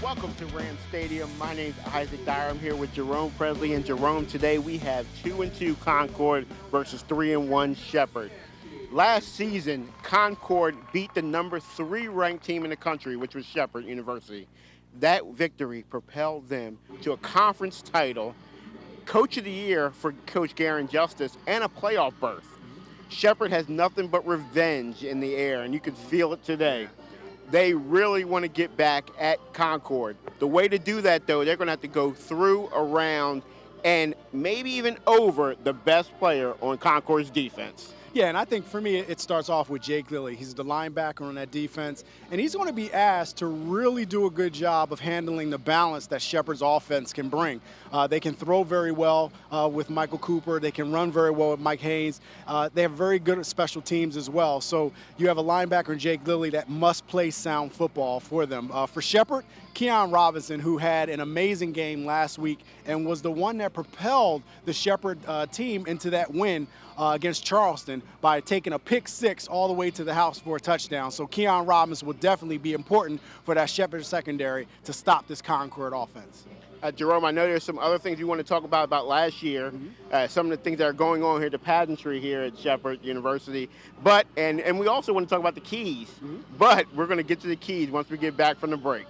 Welcome to Ram Stadium. My name's Isaac Dyer. I'm here with Jerome Presley. And Jerome, today we have 2-2 Concord versus 3-1 Shepherd. Last season, Concord beat the number 3 ranked team in the country, which was Shepherd University. That victory propelled them to a conference title, Coach of the Year for Coach Garen Justice, and a playoff berth. Shepherd has nothing but revenge in the air, and you can feel it today. They really want to get back at Concord. The way to do that, though, they're going to have to go through, around, and maybe even over the best player on Concord's defense. Yeah, and I think for me, it starts off with Jake Lilly. He's the linebacker on that defense, and he's going to be asked to really do a good job of handling the balance that Shepherd's offense can bring. They can throw very well with Michael Cooper. They can run very well with Mike Haynes. They have very good special teams as well. So you have a linebacker in Jake Lilly that must play sound football for them. For Shepherd, Keon Robinson, who had an amazing game last week and was the one that propelled the Shepherd team into that win against Charleston by taking a pick 6 all the way to the house for a touchdown. So Keon Robinson will definitely be important for that Shepherd secondary to stop this Concord offense. Jerome, I know there's some other things you want to talk about last year, some of the things that are going on here, the pageantry here at Shepherd University, but and we also want to talk about the keys, but we're going to get to the keys once we get back from the break.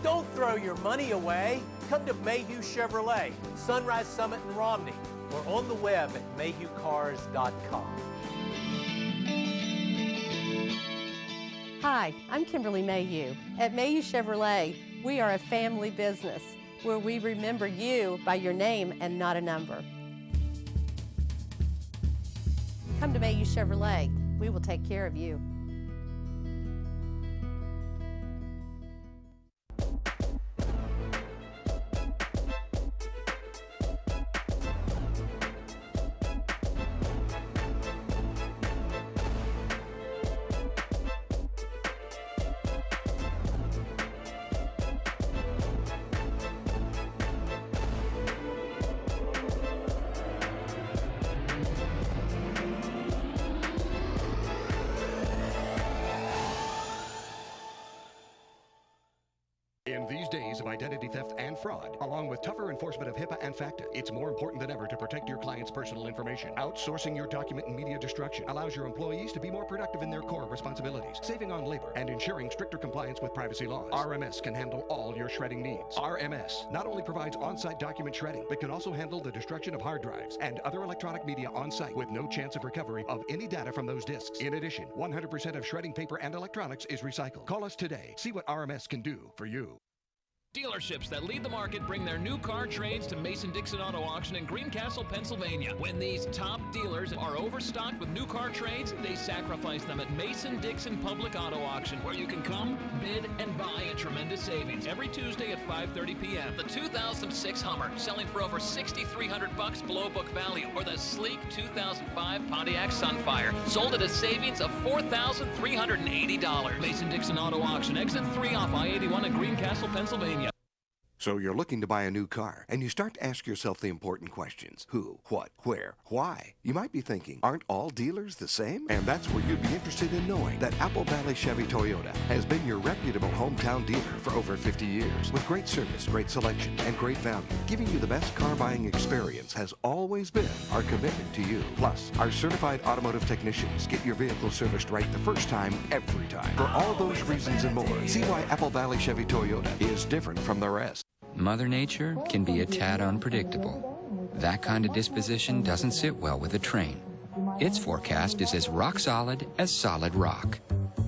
Don't throw your money away. Come to Mayhew Chevrolet, Sunrise Summit in Romney, or on the web at mayhewcars.com. Hi, I'm Kimberly Mayhew. At Mayhew Chevrolet, we are a family business where we remember you by your name and not a number. Come to Mayhew Chevrolet. We will take care of you. In these days of identity theft and fraud, along with tougher enforcement of HIPAA and FACTA, it's more important than ever to protect your client's personal information. Outsourcing your document and media destruction allows your employees to be more productive in their core responsibilities, saving on labor and ensuring stricter compliance with privacy laws. RMS can handle all your shredding needs. RMS not only provides on-site document shredding, but can also handle the destruction of hard drives and other electronic media on-site with no chance of recovery of any data from those disks. In addition, 100% of shredding paper and electronics is recycled. Call us today. See what RMS can do for you. Dealerships that lead the market bring their new car trades to Mason-Dixon Auto Auction in Greencastle, Pennsylvania. When these top dealers are overstocked with new car trades, they sacrifice them at Mason-Dixon Public Auto Auction, where you can come, bid, and buy at tremendous savings every Tuesday at 5:30 p.m. The 2006 Hummer selling for over $6,300 below book value, or the sleek 2005 Pontiac Sunfire sold at a savings of $4,380. Mason-Dixon Auto Auction, exit 3 off I-81 in Greencastle, Pennsylvania. So you're looking to buy a new car, and you start to ask yourself the important questions. Who, what, where, why? You might be thinking, aren't all dealers the same? And that's where you'd be interested in knowing that Apple Valley Chevy Toyota has been your reputable hometown dealer for over 50 years. With great service, great selection, and great value, giving you the best car buying experience has always been our commitment to you. Plus, our certified automotive technicians get your vehicle serviced right the first time, every time. For all those reasons and more, see why Apple Valley Chevy Toyota is different from the rest. Mother Nature can be a tad unpredictable. That kind of disposition doesn't sit well with a train. Its forecast is as rock solid as solid rock.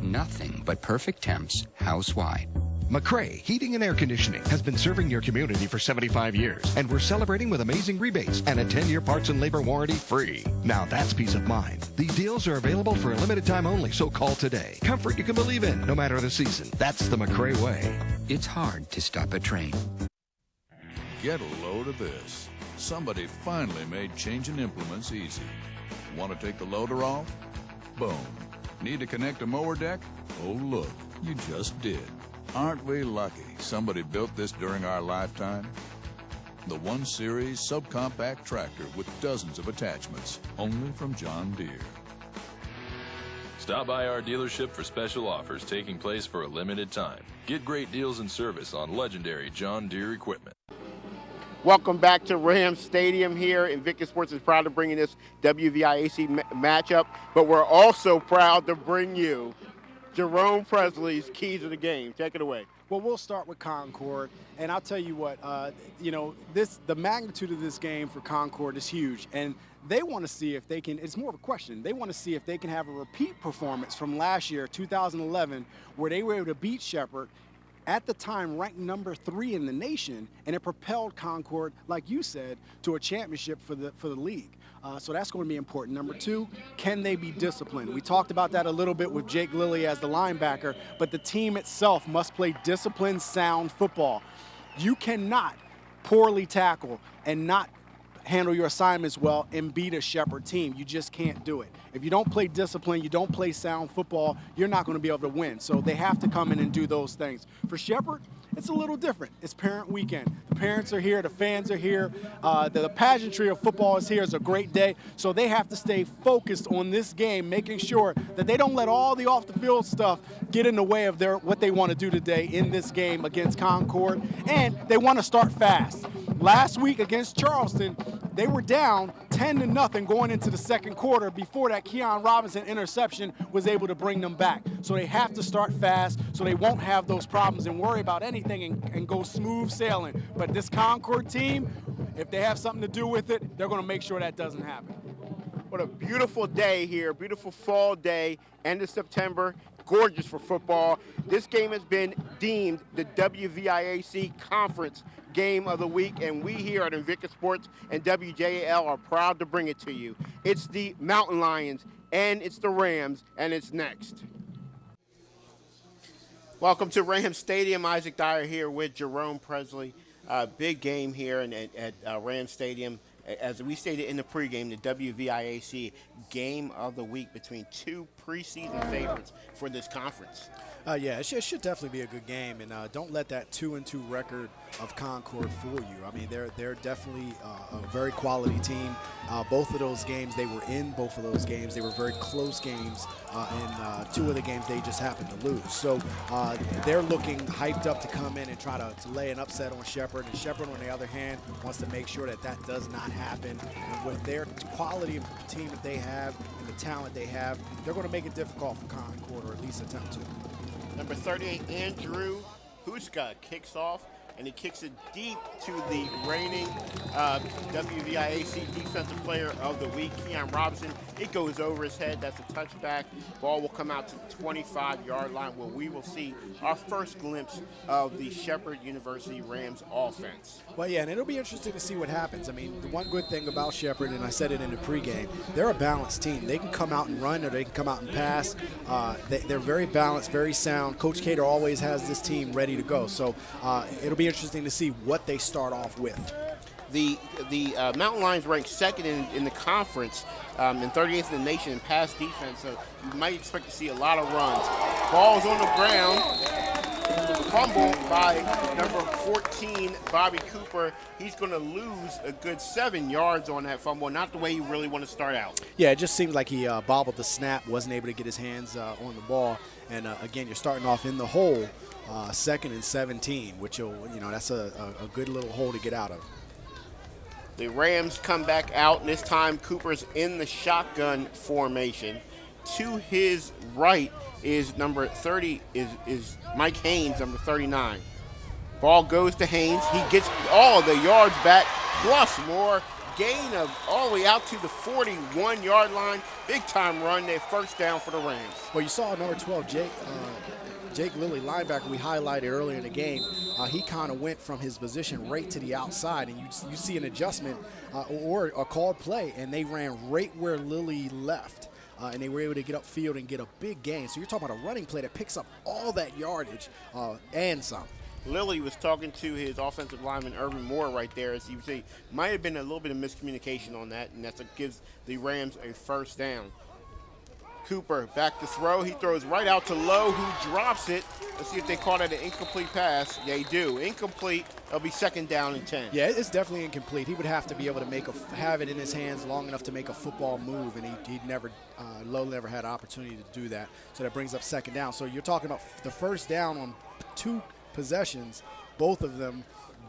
Nothing but perfect temps house-wide. McCrae Heating and Air Conditioning has been serving your community for 75 years, and we're celebrating with amazing rebates and a 10-year parts and labor warranty free. Now that's peace of mind. These deals are available for a limited time only, so call today. Comfort you can believe in, no matter the season. That's the McCrae way. It's hard to stop a train. Get a load of this. Somebody finally made changing implements easy. Want to take the loader off? Boom. Need to connect a mower deck? Oh look, you just did. Aren't we lucky somebody built this during our lifetime? The 1 Series subcompact tractor with dozens of attachments, only from John Deere. Stop by our dealership for special offers taking place for a limited time. Get great deals and service on legendary John Deere equipment. Welcome back to Rams Stadium here, and Vickers Sports is proud to bring you this WVIAC matchup, but we're also proud to bring you Jerome Presley's keys of the game. Take it away. Well, we'll start with Concord, and I'll tell you what, the magnitude of this game for Concord is huge, and they want to see if they can, it's more of a question, they want to see if they can have a repeat performance from last year, 2011, where they were able to beat Shepherd, at the time ranked number 3 in the nation, and it propelled Concord, like you said, to a championship for the league. So that's going to be important. Number 2, can they be disciplined? We talked about that a little bit with Jake Lilly as the linebacker, but the team itself must play disciplined, sound football. You cannot poorly tackle and not handle your assignments well and beat a Shepherd team. You just can't do it. If you don't play discipline, you don't play sound football, you're not going to be able to win. So they have to come in and do those things. For Shepherd, it's a little different. It's parent weekend. The parents are here, the fans are here, the pageantry of football is here. It's a great day. So they have to stay focused on this game, making sure that they don't let all the off-the-field stuff get in the way of what they want to do today in this game against Concord. And they want to start fast. Last week against Charleston, they were down 10-0 going into the second quarter before that Keon Robinson interception was able to bring them back. So they have to start fast so they won't have those problems and worry about anything and go smooth sailing. But this Concord team, if they have something to do with it, they're going to make sure that doesn't happen. What a beautiful day here, beautiful fall day, end of September. Gorgeous for football. This game has been deemed the WVIAC Conference Game of the Week, and we here at Invicta Sports and WJAL are proud to bring it to you. It's the Mountain Lions, and it's the Rams, and it's next. Welcome to Rams Stadium. Isaac Dyer here with Jerome Presley. Big game here at Rams Stadium. As we stated in the pregame, the WVIAC Game of the Week between 2 preseason favorites for this conference. Yeah, it should definitely be a good game, and don't let that 2-2 record of Concord fool you. I mean, they're definitely a very quality team. Both of those games, they were in both of those games. They were very close games, and 2 of the games they just happened to lose. So they're looking hyped up to come in and try to lay an upset on Shepherd. And Shepherd, on the other hand, wants to make sure that that does not happen. And with their quality of team that they have and the talent they have, they're going to make it difficult for Concord, or at least attempt to. Number 38, Andrew Huska kicks off, and he kicks it deep to the reigning WVIAC Defensive Player of the Week, Keon Robinson. It goes over his head. That's a touchback. Ball will come out to the 25-yard line, where we will see our first glimpse of the Shepherd University Rams offense. Well, yeah, and it'll be interesting to see what happens. I mean, the one good thing about Shepherd, and I said it in the pregame, they're a balanced team. They can come out and run, or they can come out and pass. They're very balanced, very sound. Coach Cater always has this team ready to go. So it'll be interesting to see what they start off with. The Mountain Lions ranked second in the conference and 38th in the nation in pass defense, so you might expect to see a lot of runs. Ball's on the ground, fumble by number 14, Bobby Cooper. He's going to lose a good 7 yards on that fumble, not the way you really want to start out. Yeah, it just seemed like he bobbled the snap, wasn't able to get his hands on the ball, and again, you're starting off in the hole, 2nd and 17, which that's a good little hole to get out of. The Rams come back out, and this time Cooper's in the shotgun formation. To his right is number 30, is Mike Haynes, number 39. Ball goes to Haynes. He gets all the yards back, plus more. Gain of all the way out to the 41-yard line. Big-time run, their first down for the Rams. Well, you saw number 12, Jake Lilly, linebacker, we highlighted earlier in the game. He kind of went from his position right to the outside, and you see an adjustment or a called play, and they ran right where Lilly left. And they were able to get upfield and get a big gain. So you're talking about a running play that picks up all that yardage and some. Lilly was talking to his offensive lineman, Irvin Moore, right there. As you see, might have been a little bit of miscommunication on that, and that's what gives the Rams a first down. Cooper back to throw. He throws right out to Lowe, who drops it. Let's see if they call that an incomplete pass. They do. Incomplete. It'll be 2nd down and 10. Yeah, it's definitely incomplete. He would have to be able to have it in his hands long enough to make a football move, and Lowe never had an opportunity to do that. So that brings up 2nd down. So you're talking about the first down on 2 possessions, both of them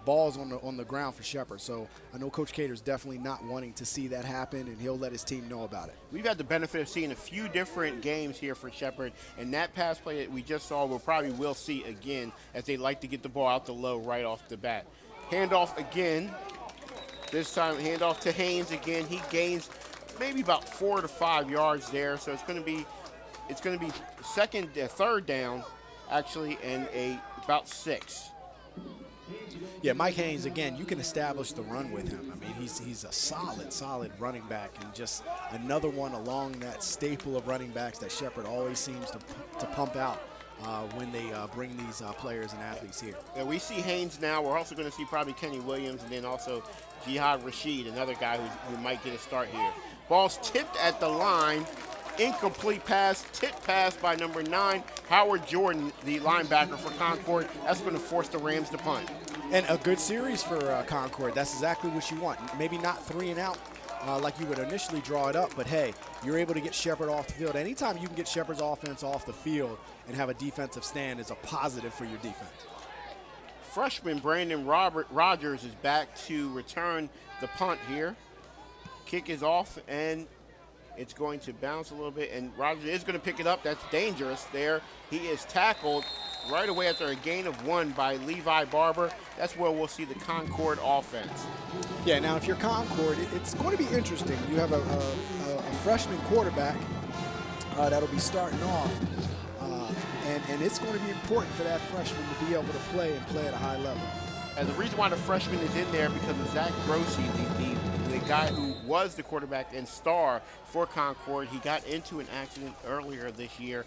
balls on the ground for Shepherd. So I know Coach Cater's definitely not wanting to see that happen, and he'll let his team know about it. We've had the benefit of seeing a few different games here for Shepherd, and that pass play that we just saw will see again, as they like to get the ball out to Lowe right off the bat. Handoff again. This time handoff to Haynes again. He gains maybe about 4 to 5 yards there, so it's going to be 3rd down actually, and about 6. Yeah, Mike Haynes, again, you can establish the run with him. I mean, he's a solid running back, and just another one along that staple of running backs that Shepherd always seems to pump out when they bring these players and athletes here. Yeah, we see Haynes now. We're also going to see probably Kenny Williams, and then also Jihad Rashid, another guy who might get a start here. Ball's tipped at the line. Incomplete pass, tipped pass by number 9, Howard Jordan, the linebacker for Concord. That's going to force the Rams to punt. And a good series for Concord. That's exactly what you want. Maybe not 3 and out like you would initially draw it up, but hey, you're able to get Shepherd off the field. Anytime you can get Shepherd's offense off the field and have a defensive stand is a positive for your defense. Freshman Brandon Rogers is back to return the punt here. Kick is off, and it's going to bounce a little bit, and Rogers is going to pick it up. That's dangerous there. He is tackled right away after a gain of 1 by Levi Barber. That's where we'll see the Concord offense. Yeah, now if you're Concord, it's going to be interesting. You have a freshman quarterback that'll be starting off, and it's going to be important for that freshman to be able to play at a high level. And the reason why the freshman is in there because of Zach Grossi, the guy who was the quarterback and star for Concord. He got into an accident earlier this year.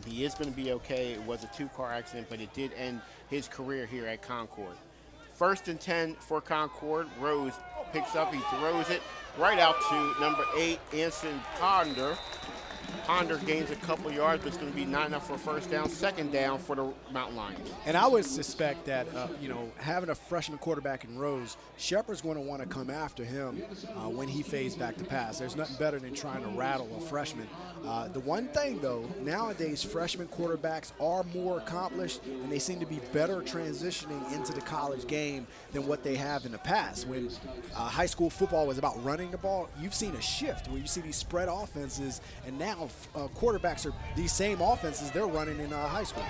He is going to be okay. It was a 2-car accident, but it did end his career here at Concord. 1st and 10 for Concord. Rose picks up. He throws it right out to number 8, Anson Ponder. Ponder gains a couple yards, but it's going to be not enough for a 1st down. 2nd down for the Mountain Lions. And I would suspect that, having a freshman quarterback in Rose, Shepherd's going to want to come after him when he fades back to pass. There's nothing better than trying to rattle a freshman. The one thing, though, nowadays freshman quarterbacks are more accomplished, and they seem to be better transitioning into the college game than what they have in the past. When high school football was about running the ball, you've seen a shift where you see these spread offenses, and now quarterbacks are these same offenses they're running in high school.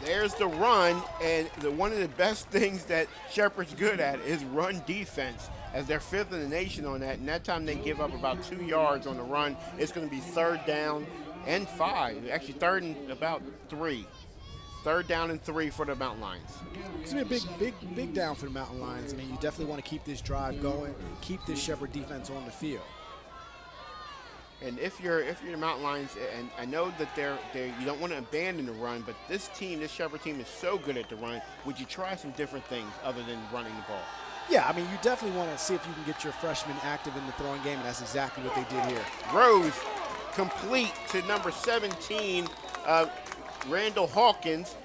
There's the run, and one of the best things that Shepherd's good at is run defense, as they're 5th in the nation on that. And that time they give up about 2 yards on the run. It's going to be 3rd down and 5. Actually, 3rd and about 3. 3rd down and 3 for the Mountain Lions. It's going to be a big down for the Mountain Lions. I mean, you definitely want to keep this drive going, keep this Shepherd defense on the field. And if you're the Mountain Lions, and I know that you don't want to abandon the run, but this Shepherd team is so good at the run, would you try some different things other than running the ball? Yeah, I mean, you definitely want to see if you can get your freshmen active in the throwing game, and that's exactly what they did here. Rose complete to number 17, Randall Hawkins.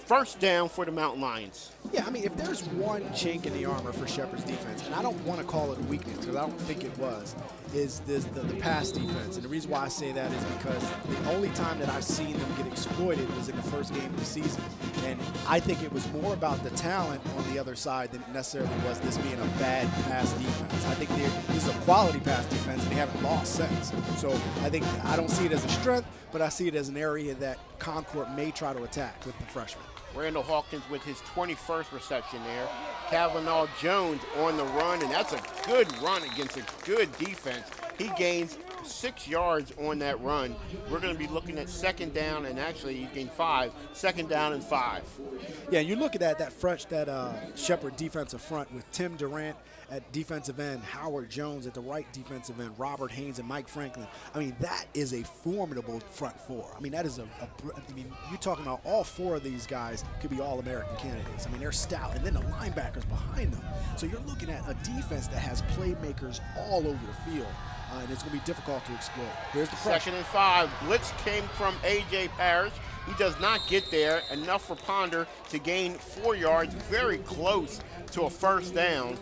1st down for the Mountain Lions. Yeah, I mean, if there's one chink in the armor for Shepherd's defense, and I don't want to call it a weakness because I don't think it was, is the pass defense. And the reason why I say that is because the only time that I've seen them get exploited was in the first game of the season. And I think it was more about the talent on the other side than it necessarily was this being a bad pass defense. I think this is a quality pass defense, and they haven't lost since. So I don't see it as a strength, but I see it as an area that Concord may try to attack with the freshmen. Randall Hawkins with his 21st reception there. Kavanaugh Jones on the run, and that's a good run against a good defense. He gains 6 yards on that run. We're going to be looking at 2nd down, and actually he gained 5. 2nd down and 5. Yeah, you look at that Shepherd defensive front with Tim Durant at defensive end, Howard Jones at the right defensive end, Robert Haynes and Mike Franklin. I mean, that is a formidable front four. I mean, that is you're talking about all 4 of these guys could be All-American candidates. I mean, they're stout, and then the linebackers behind them. So you're looking at a defense that has playmakers all over the field. and it's going to be difficult to exploit. Here's the pressure. 2nd and 5. Blitz came from A.J. Parrish. He does not get there. Enough for Ponder to gain 4 yards, very close to a first down.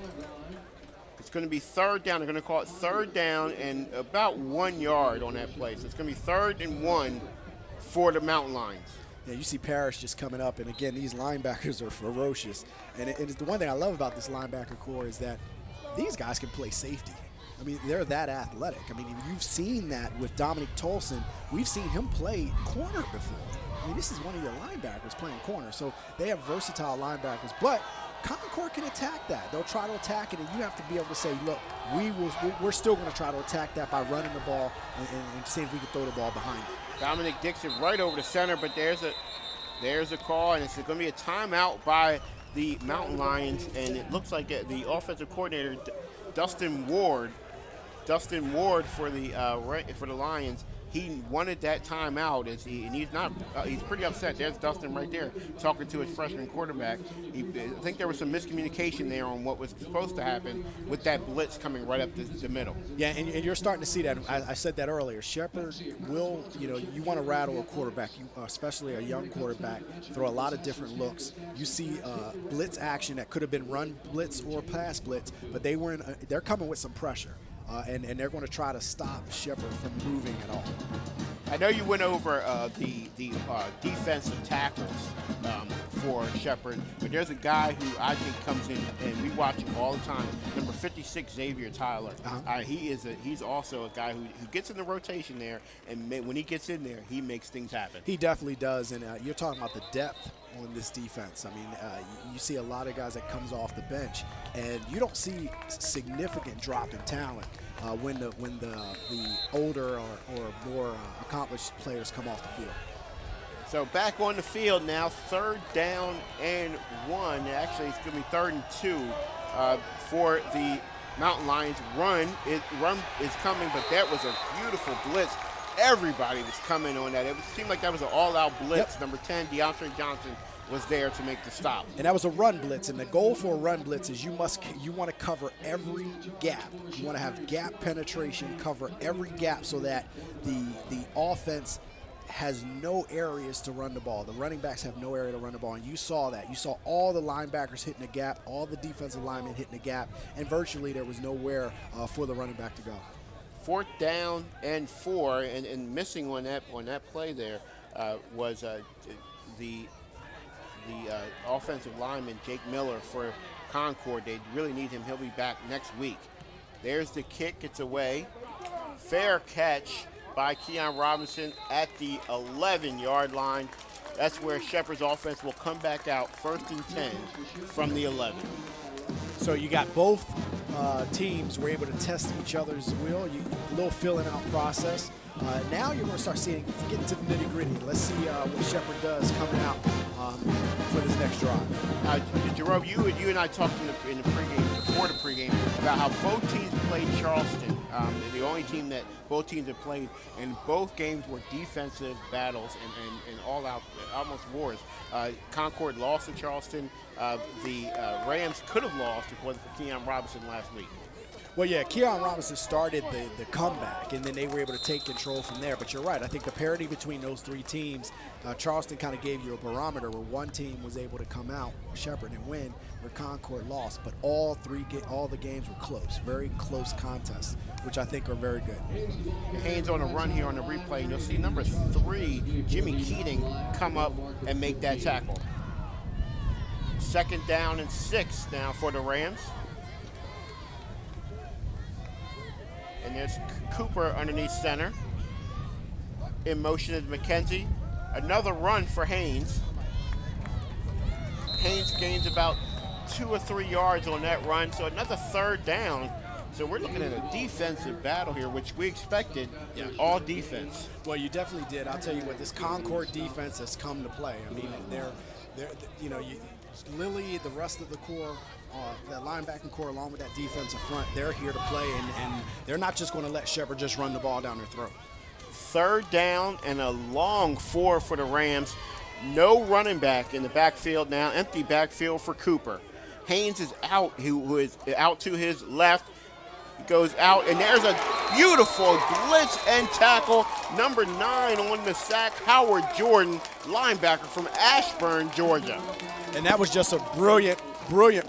It's going to be 3rd down. They're going to call it 3rd down and about 1 yard on that play. So it's going to be 3rd and 1 for the Mountain Lions. Yeah, you see Parrish just coming up, and again, these linebackers are ferocious. And it's the one thing I love about this linebacker core is that these guys can play safety. I mean, they're that athletic. I mean, you've seen that with Dominic Tolson. We've seen him play corner before. I mean, this is one of your linebackers playing corner. So they have versatile linebackers, but Concord can attack that. They'll try to attack it, and you have to be able to say, look, we're still going to try to attack that by running the ball and seeing if we can throw the ball behind it. Dominic Dixon right over the center, but there's a call, and it's going to be a timeout by the Mountain Lions, and it looks like the offensive coordinator, Dustin Ward for the Lions. He wanted that timeout, and he's pretty upset. There's Dustin right there talking to his freshman quarterback. I think there was some miscommunication there on what was supposed to happen with that blitz coming right up the middle. Yeah, and you're starting to see that. I said that earlier. Shepherd will, you want to rattle a quarterback, especially a young quarterback, throw a lot of different looks. You see blitz action that could have been run blitz or pass blitz, but they're coming with some pressure. And they're going to try to stop Shepherd from moving at all. I know you went over the defensive tackles for Shepherd, but there's a guy who I think comes in, and we watch him all the time, number 56, Xavier Tyler. He's also a guy who gets in the rotation there, and when he gets in there, he makes things happen. He definitely does, and you're talking about the depth on this defense. I mean, you see a lot of guys that comes off the bench, and you don't see significant drop in talent when the older or more accomplished players come off the field. So back on the field now, 3rd down and 1. Actually, it's going to be 3rd and 2 for the Mountain Lions. Run is coming, but that was a beautiful blitz. Everybody was coming on that. It seemed like that was an all-out blitz. Yep. Number 10, DeAndre Johnson, was there to make the stop. And that was a run blitz, and the goal for a run blitz is you want to cover every gap. You want to have gap penetration, cover every gap so that the offense has no areas to run the ball. The running backs have no area to run the ball, and you saw that. You saw all the linebackers hitting the gap, all the defensive linemen hitting the gap, and virtually there was nowhere for the running back to go. 4th down and 4, and missing on that play there was the offensive lineman, Jake Miller, for Concord. They really need him. He'll be back next week. There's the kick. It's away. Fair catch by Keon Robinson at the 11-yard line. That's where Shepherd's offense will come back out 1st and 10 from the 11. So you got both teams were able to test each other's will. A little filling out process. Now you're going to start getting to the nitty-gritty. Let's see what Shepherd does coming out for this next drive. Jerome, you and I talked in the pregame, before the pregame, about how both teams played Charleston. The only team that both teams have played, and both games were defensive battles and all-out, almost wars. Concord lost to Charleston. The Rams could have lost if it wasn't for Keon Robinson last week. Well, yeah, Keon Robinson started the comeback, and then they were able to take control from there. But you're right. I think the parity between those three teams, Charleston kind of gave you a barometer where one team was able to come out, Shepherd, and win, where Concord lost. But all the games were close, very close contests, which I think are very good. Haynes on a run here on the replay. You'll see number 3, Jimmy Keating, come up and make that tackle. 2nd down and 6 now for the Rams. And there's Cooper underneath center. In motion is McKenzie. Another run for Haynes. Haynes gains about 2 or 3 yards on that run, so another 3rd down. So we're looking at a defensive battle here, which we expected, all defense. Well, you definitely did. I'll tell you what, this Concord defense has come to play. I mean, Lilly, the rest of the core, that linebacking core along with that defensive front, they're here to play, and they're not just going to let Shepherd just run the ball down their throat. 3rd down and a long 4 for the Rams. No running back in the backfield now. Empty backfield for Cooper. Haynes is out, who is out to his left. He goes out, and there's a Beautiful blitz and tackle. Number 9 on the sack, Howard Jordan, linebacker from Ashburn, Georgia. And that was just a brilliant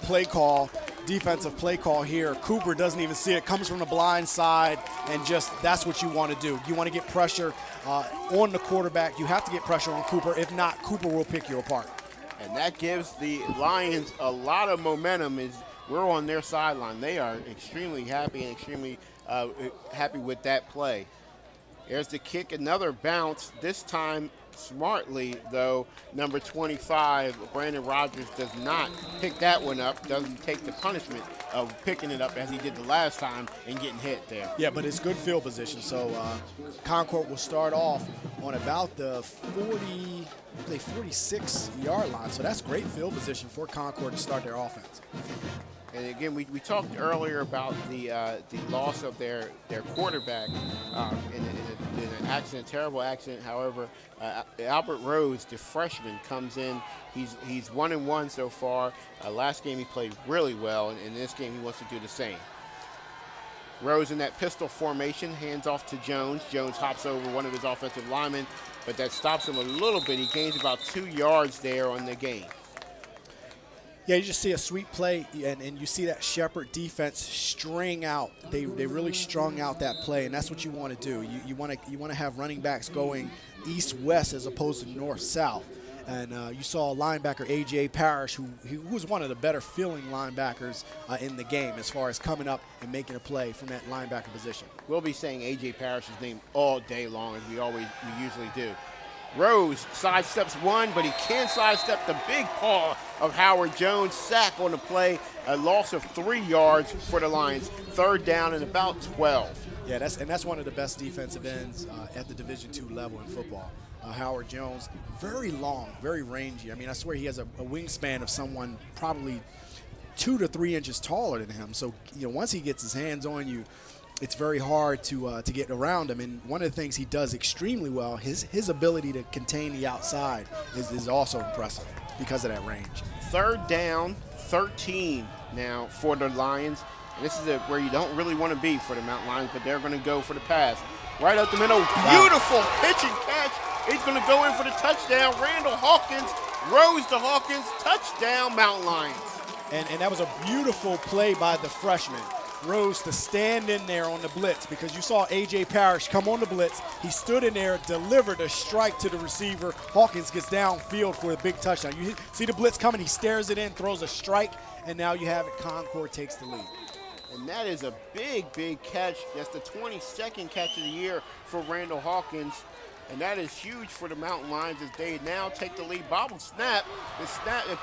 play call, defensive play call here. Cooper doesn't even see it, comes from the blind side, and just that's what you want to do. You want to get pressure on the quarterback. You have to get pressure on Cooper. If not, Cooper will pick you apart. And that gives the Lions a lot of momentum as we're on their sideline. They are extremely happy and extremely happy with that play. There's the kick, another bounce, this time smartly, though. Number 25, Brandon Rogers, does not pick that one up, doesn't take the punishment of picking it up as he did the last time and getting hit there. Yeah, but it's good field position. So Concord will start off on about the 46-yard line. So that's great field position for Concord to start their offense. And again, we talked earlier about the loss of their quarterback in an accident, terrible accident. However, Albert Rose, the freshman, comes in. He's 1-1 so far. Last game he played really well, and in this game he wants to do the same. Rose in that pistol formation, hands off to Jones. Jones hops over one of his offensive linemen, but that stops him a little bit. He gains about 2 yards there on the gain. Yeah, you just see a sweet play, and you see that Shepherd defense string out. They really strung out that play, and that's what you want to do. You want to have running backs going east-west as opposed to north-south. And you saw linebacker A.J. Parrish, who was one of the better feeling linebackers in the game as far as coming up and making a play from that linebacker position. We'll be saying A.J. Parrish's name all day long, as we usually do. Rose sidesteps one, but he can't sidestep the big paw of Howard Jones. Sack on the play, a loss of 3 yards for the Lions. 3rd down and about 12. Yeah, that's one of the best defensive ends at the Division II level in football. Howard Jones, very long, very rangy. I mean, I swear he has a wingspan of someone probably 2 to 3 inches taller than him. So, once he gets his hands on you, it's very hard to get around him. And one of the things he does extremely well, his ability to contain the outside is also impressive because of that range. 3rd down, 13 now for the Lions. And this is where you don't really want to be for the Mountain Lions, but they're going to go for the pass. Right up the middle, beautiful pitch and catch. He's going to go in for the touchdown. Randall Hawkins, Rose to Hawkins, touchdown Mountain Lions. And that was a beautiful play by the freshman. Rose to stand in there on the blitz, because you saw A.J. Parrish come on the blitz. He stood in there, delivered a strike to the receiver. Hawkins gets downfield for a big touchdown. You see the blitz coming, he stares it in, throws a strike, and now you have it. Concord takes the lead. And that is a big, big catch. That's the 22nd catch of the year for Randall Hawkins. And that is huge for the Mountain Lions as they now take the lead. Bobble snap. The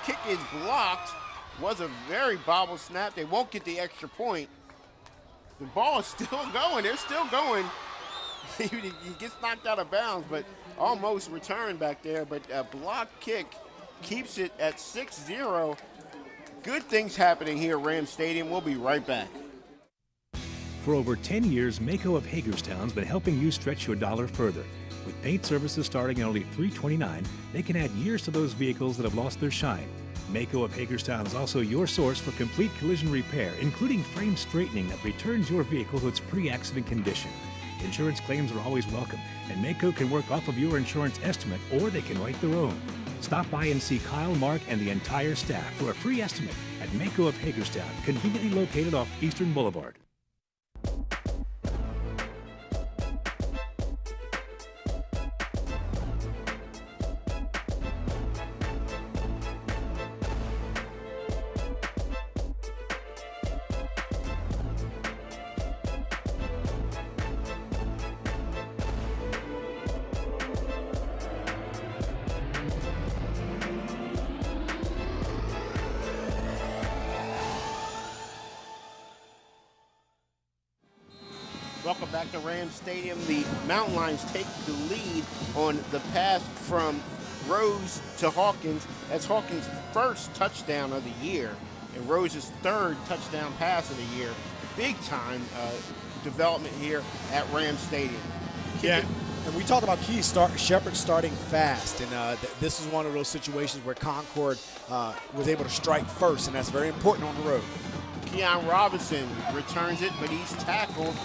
kick is blocked. Was a very bobble snap. They won't get the extra point. The ball is still going. They're still going. He gets knocked out of bounds, but almost returned back there. But a block kick keeps it at 6-0. Good things happening here at Ram Stadium. We'll be right back. For over 10 years, Mako of Hagerstown's been helping you stretch your dollar further. With paint services starting at only $329, they can add years to those vehicles that have lost their shine. Mako of Hagerstown is also your source for complete collision repair, including frame straightening that returns your vehicle to its pre-accident condition. Insurance claims are always welcome, and Mako can work off of your insurance estimate, or they can write their own. Stop by and see Kyle, Mark, and the entire staff for a free estimate at Mako of Hagerstown, conveniently located off Eastern Boulevard. Welcome back to Ram Stadium. The Mountain Lions take the lead on the pass from Rose to Hawkins. That's Hawkins' first touchdown of the year and Rose's 3rd touchdown pass of the year. Big time development here at Ram Stadium. Yeah, and we talk about Shepherd starting fast, and this is one of those situations where Concord was able to strike first, and that's very important on the road. Keon Robinson returns it, but he's tackled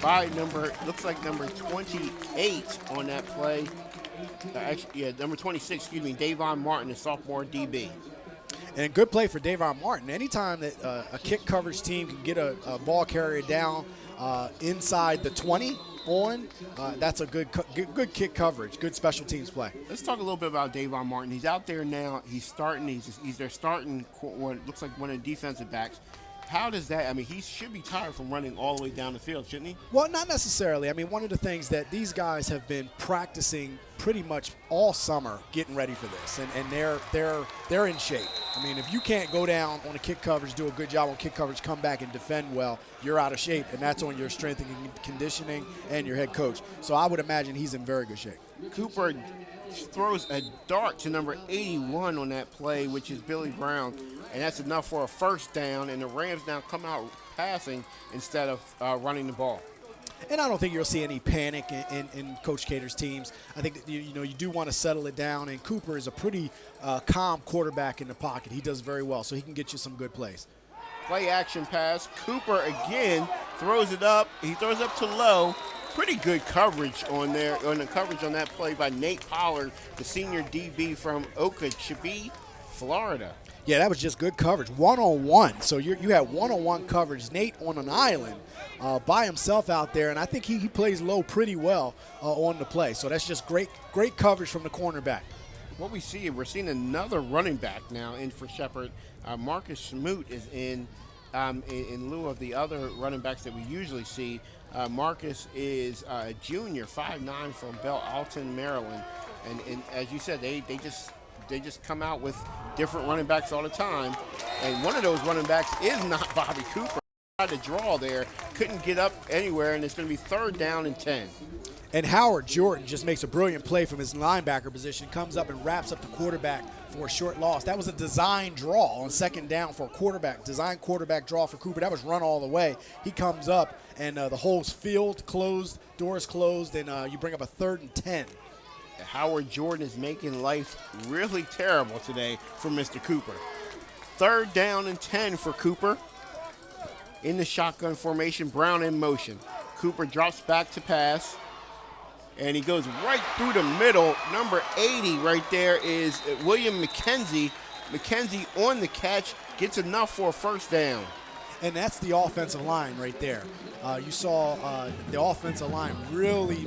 by looks like number 28 on that play. Actually, yeah, number 26, excuse me, Davon Martin, the sophomore DB. And good play for Davon Martin. Anytime that a kick coverage team can get a ball carrier down inside the 20 that's a good kick coverage, good special teams play. Let's talk a little bit about Davon Martin. He's out there now. He's starting. He's their starting, what looks like one of the defensive backs. How does that, I mean, he should be tired from running all the way down the field, shouldn't he? Well, not necessarily. I mean, one of the things that these guys have been practicing pretty much all summer getting ready for this, and they're in shape. I mean, if you can't go down on a kick coverage, do a good job on kick coverage, come back and defend well, you're out of shape, and that's on your strength and conditioning and your head coach. So I would imagine he's in very good shape. Cooper throws a dart to number 81 on that play, which is Billy Brown, and that's enough for a first down, and the Rams now come out passing instead of running the ball. And I don't think you'll see any panic in Coach Cater's teams. I think that, you do want to settle it down, and Cooper is a pretty calm quarterback in the pocket. He does very well, so he can get you some good plays. Play action pass. Cooper again throws it up. He throws it up to low. Pretty good coverage on the coverage on that play by Nate Pollard, the senior DB from Okeechobee, Florida. Yeah, that was just good coverage, one-on-one. So you had one-on-one coverage. Nate on an island by himself out there, and I think he plays low pretty well on the play. So that's just great coverage from the cornerback. What we're seeing another running back now in for Shepherd. Marcus Smoot is in lieu of the other running backs that we usually see. Marcus is a junior, 5'9", from Belle Alton, Maryland. And as you said, they just come out with different running backs all the time. And one of those running backs is not Bobby Cooper. Tried to draw there, couldn't get up anywhere, and it's going to be 3rd down and 10. And Howard Jordan just makes a brilliant play from his linebacker position, comes up and wraps up the quarterback for a short loss. That was a design draw on 2nd down for a quarterback, design quarterback draw for Cooper. That was run all the way. He comes up, and the whole field closed, doors closed, and you bring up a 3rd and 10. Howard Jordan is making life really terrible today for Mr. Cooper. 3rd down and 10 for Cooper. In the shotgun formation, Brown in motion. Cooper drops back to pass, and he goes right through the middle. Number 80 right there is William McKenzie. McKenzie on the catch, gets enough for a 1st down. And that's the offensive line right there. You saw the offensive line really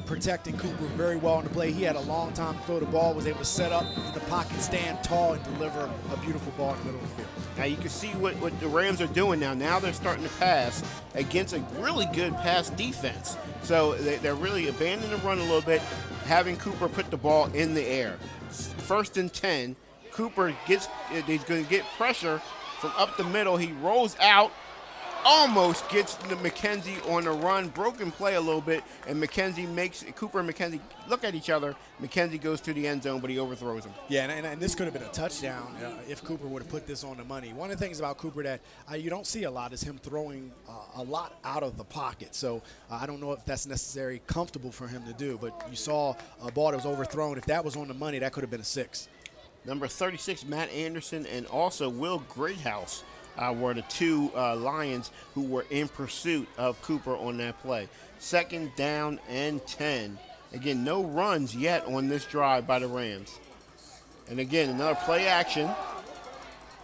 protecting Cooper very well on the play. He had a long time to throw the ball, was able to set up in the pocket, stand tall, and deliver a beautiful ball in the middle of the field. Now you can see what the Rams are doing now. Now they're starting to pass against a really good pass defense. So they're really abandoning the run a little bit, having Cooper put the ball in the air. 1st and 10. Cooper he's going to get pressure from up the middle. He rolls out, almost gets the McKenzie on the run. Broken play a little bit, and Cooper and McKenzie look at each other. McKenzie goes to the end zone, but he overthrows him. Yeah, and this could have been a touchdown if Cooper would have put this on the money. One of the things about Cooper that you don't see a lot is him throwing a lot out of the pocket. So I don't know if that's necessarily comfortable for him to do, but you saw a ball that was overthrown. If that was on the money, that could have been a 6. Number 36, Matt Anderson, and also Will Greathouse were the 2 Lions who were in pursuit of Cooper on that play. 2nd down and 10. Again, no runs yet on this drive by the Rams. And again, another play action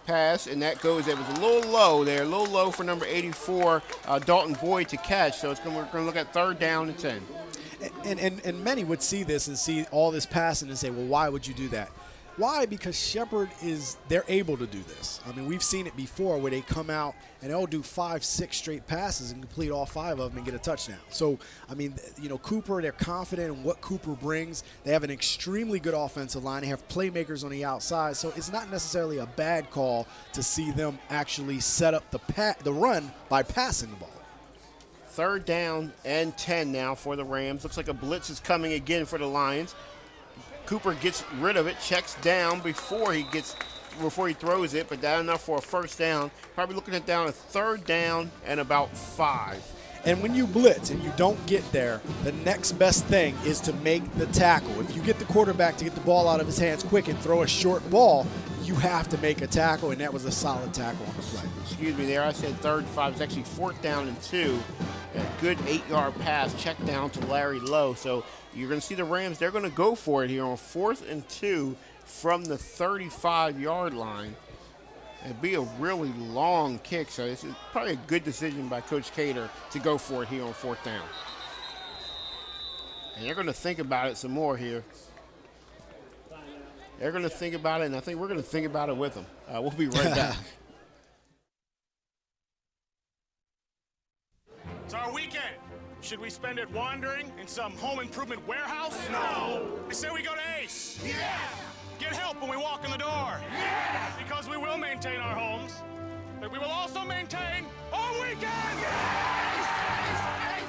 pass, and it was a little low there, a little low for number 84, Dalton Boyd, to catch. So we're going to look at 3rd down and 10. And many would see this and see all this passing and say, well, why would you do that? Why? Because Shepherd they're able to do this. I mean, we've seen it before where they come out and they'll do 5-6 straight passes and complete all 5 of them and get a touchdown. So, I mean, Cooper, they're confident in what Cooper brings. They have an extremely good offensive line. They have playmakers on the outside. So it's not necessarily a bad call to see them actually set up the run by passing the ball. 3rd down and 10 now for the Rams. Looks like a blitz is coming again for the Lions. Cooper gets rid of it, checks down before he throws it, but that enough for a 1st down. Probably looking at down a 3rd down and about 5. And when you blitz and you don't get there, the next best thing is to make the tackle. If you get the quarterback to get the ball out of his hands quick and throw a short ball, you have to make a tackle, and that was a solid tackle on the play. Excuse me there, I said 3rd and 5. It's actually 4th down and 2. A good 8-yard pass, check down to Larry Lowe. So you're going to see the Rams, they're going to go for it here on 4th and 2 from the 35-yard line. It'd be a really long kick, so this is probably a good decision by Coach Cater to go for it here on 4th down. And they're going to think about it some more here. They're going to think about it, and I think we're going to think about it with them. We'll be right back. It's our weekend. Should we spend it wandering in some home improvement warehouse? No. I say we go to Ace. Yeah. Get help when we walk in the door. Yeah. Because we will maintain our homes, but we will also maintain our weekend. Yes.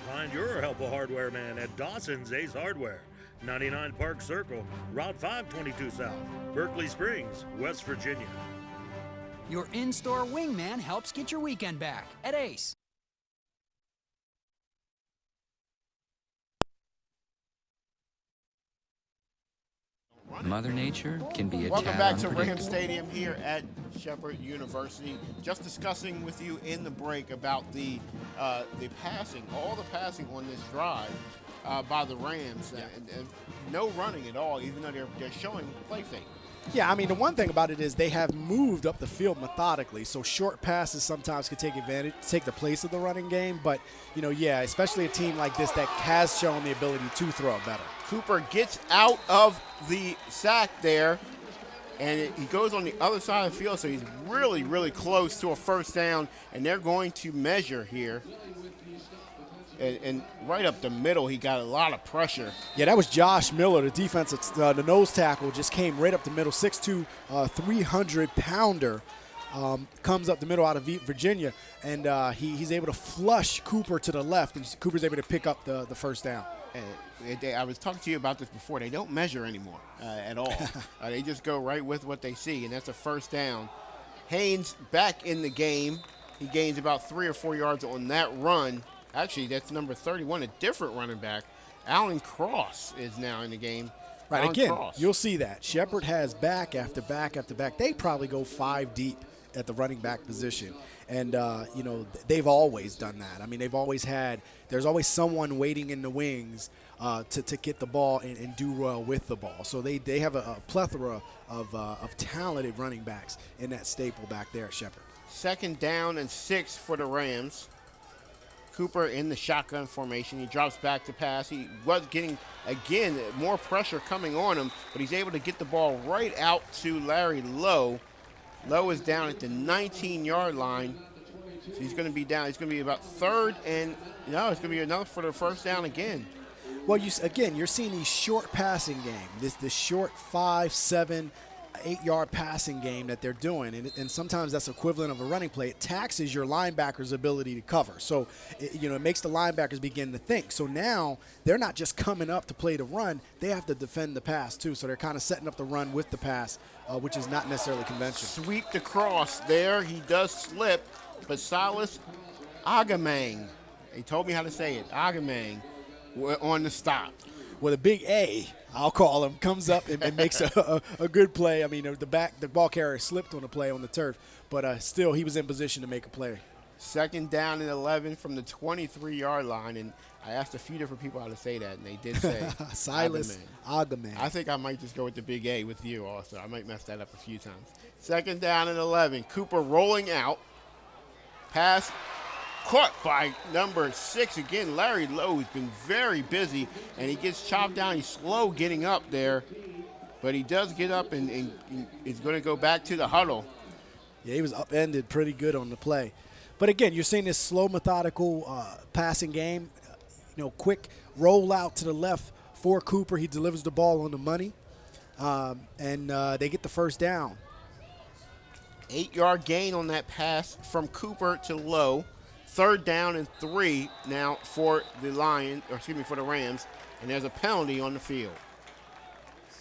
Find your helpful hardware man at Dawson's Ace Hardware, 99 Park Circle, Route 522 South, Berkeley Springs, West Virginia. Your in-store wingman helps get your weekend back at Ace. Mother Nature can be a Welcome tad back to unpredictable. Ram Stadium here at Shepherd University. Just discussing with you in the break about the passing, all the passing on this drive by the Rams, and no running at all, even though they're showing play fake. Yeah, I mean, the one thing about it is they have moved up the field methodically, so short passes sometimes can take the place of the running game. But, you know, yeah, especially a team like this that has shown the ability to throw it better. Cooper gets out of the sack there, and he goes on the other side of the field, so he's really, really close to a first down, and they're going to measure here. And right up the middle, he got a lot of pressure. Yeah, that was Josh Miller, the defensive, the nose tackle, just came right up the middle, 6'2", 300-pounder. Comes up the middle out of Virginia, and he's able to flush Cooper to the left, and Cooper's able to pick up the first down. I was talking to you about this before. They don't measure anymore at all. They just go right with what they see, and that's a first down. Haynes back in the game. He gains about 3 or 4 yards on that run. Actually, that's number 31, a different running back. Alan Cross is now in the game. Right, Alan again, Cross. You'll see that. Shepherd has back after back after back. They probably go 5 deep at the running back position. And, you know, they've always done that. I mean, there's always someone waiting in the wings to get the ball and do well with the ball. So they have a plethora of talented running backs in that staple back there at Shepherd. 2nd down and 6 for the Rams. Cooper in the shotgun formation. He drops back to pass. He was getting, again, more pressure coming on him, but he's able to get the ball right out to Larry Lowe. Lowe is down at the 19-yard line. So he's going to be down. He's going to be about 3rd, and no, it's going to be another for the first down again. Well, you're seeing these short passing game, this short 5, 7, 8-yard passing game that they're doing, and sometimes that's equivalent of a running play. It taxes your linebackers' ability to cover, so it makes the linebackers begin to think. So now they're not just coming up to play the run; they have to defend the pass too. So they're kind of setting up the run with the pass, which is not necessarily conventional. Sweep the cross there. He does slip, but Silas Agamang, he told me how to say it, Agamang, on the stop. Well, the big A, I'll call him, comes up and makes a good play. I mean, the ball carrier slipped on the play on the turf, but still he was in position to make a play. 2nd down and 11 from the 23-yard line, and I asked a few different people how to say that, and they did say Silas Agamang. I think I might just go with the big A with you also. I might mess that up a few times. 2nd down and 11. Cooper rolling out. Pass caught by number 6 again. Larry Lowe has been very busy, and he gets chopped down. He's slow getting up there, but he does get up and is going to go back to the huddle. Yeah, he was upended pretty good on the play. But again, you're seeing this slow, methodical passing game. Quick roll out to the left for Cooper. He delivers the ball on the money, and they get the first down. 8-yard gain on that pass from Cooper to Lowe. 3rd down and 3 now for the Rams, and there's a penalty on the field.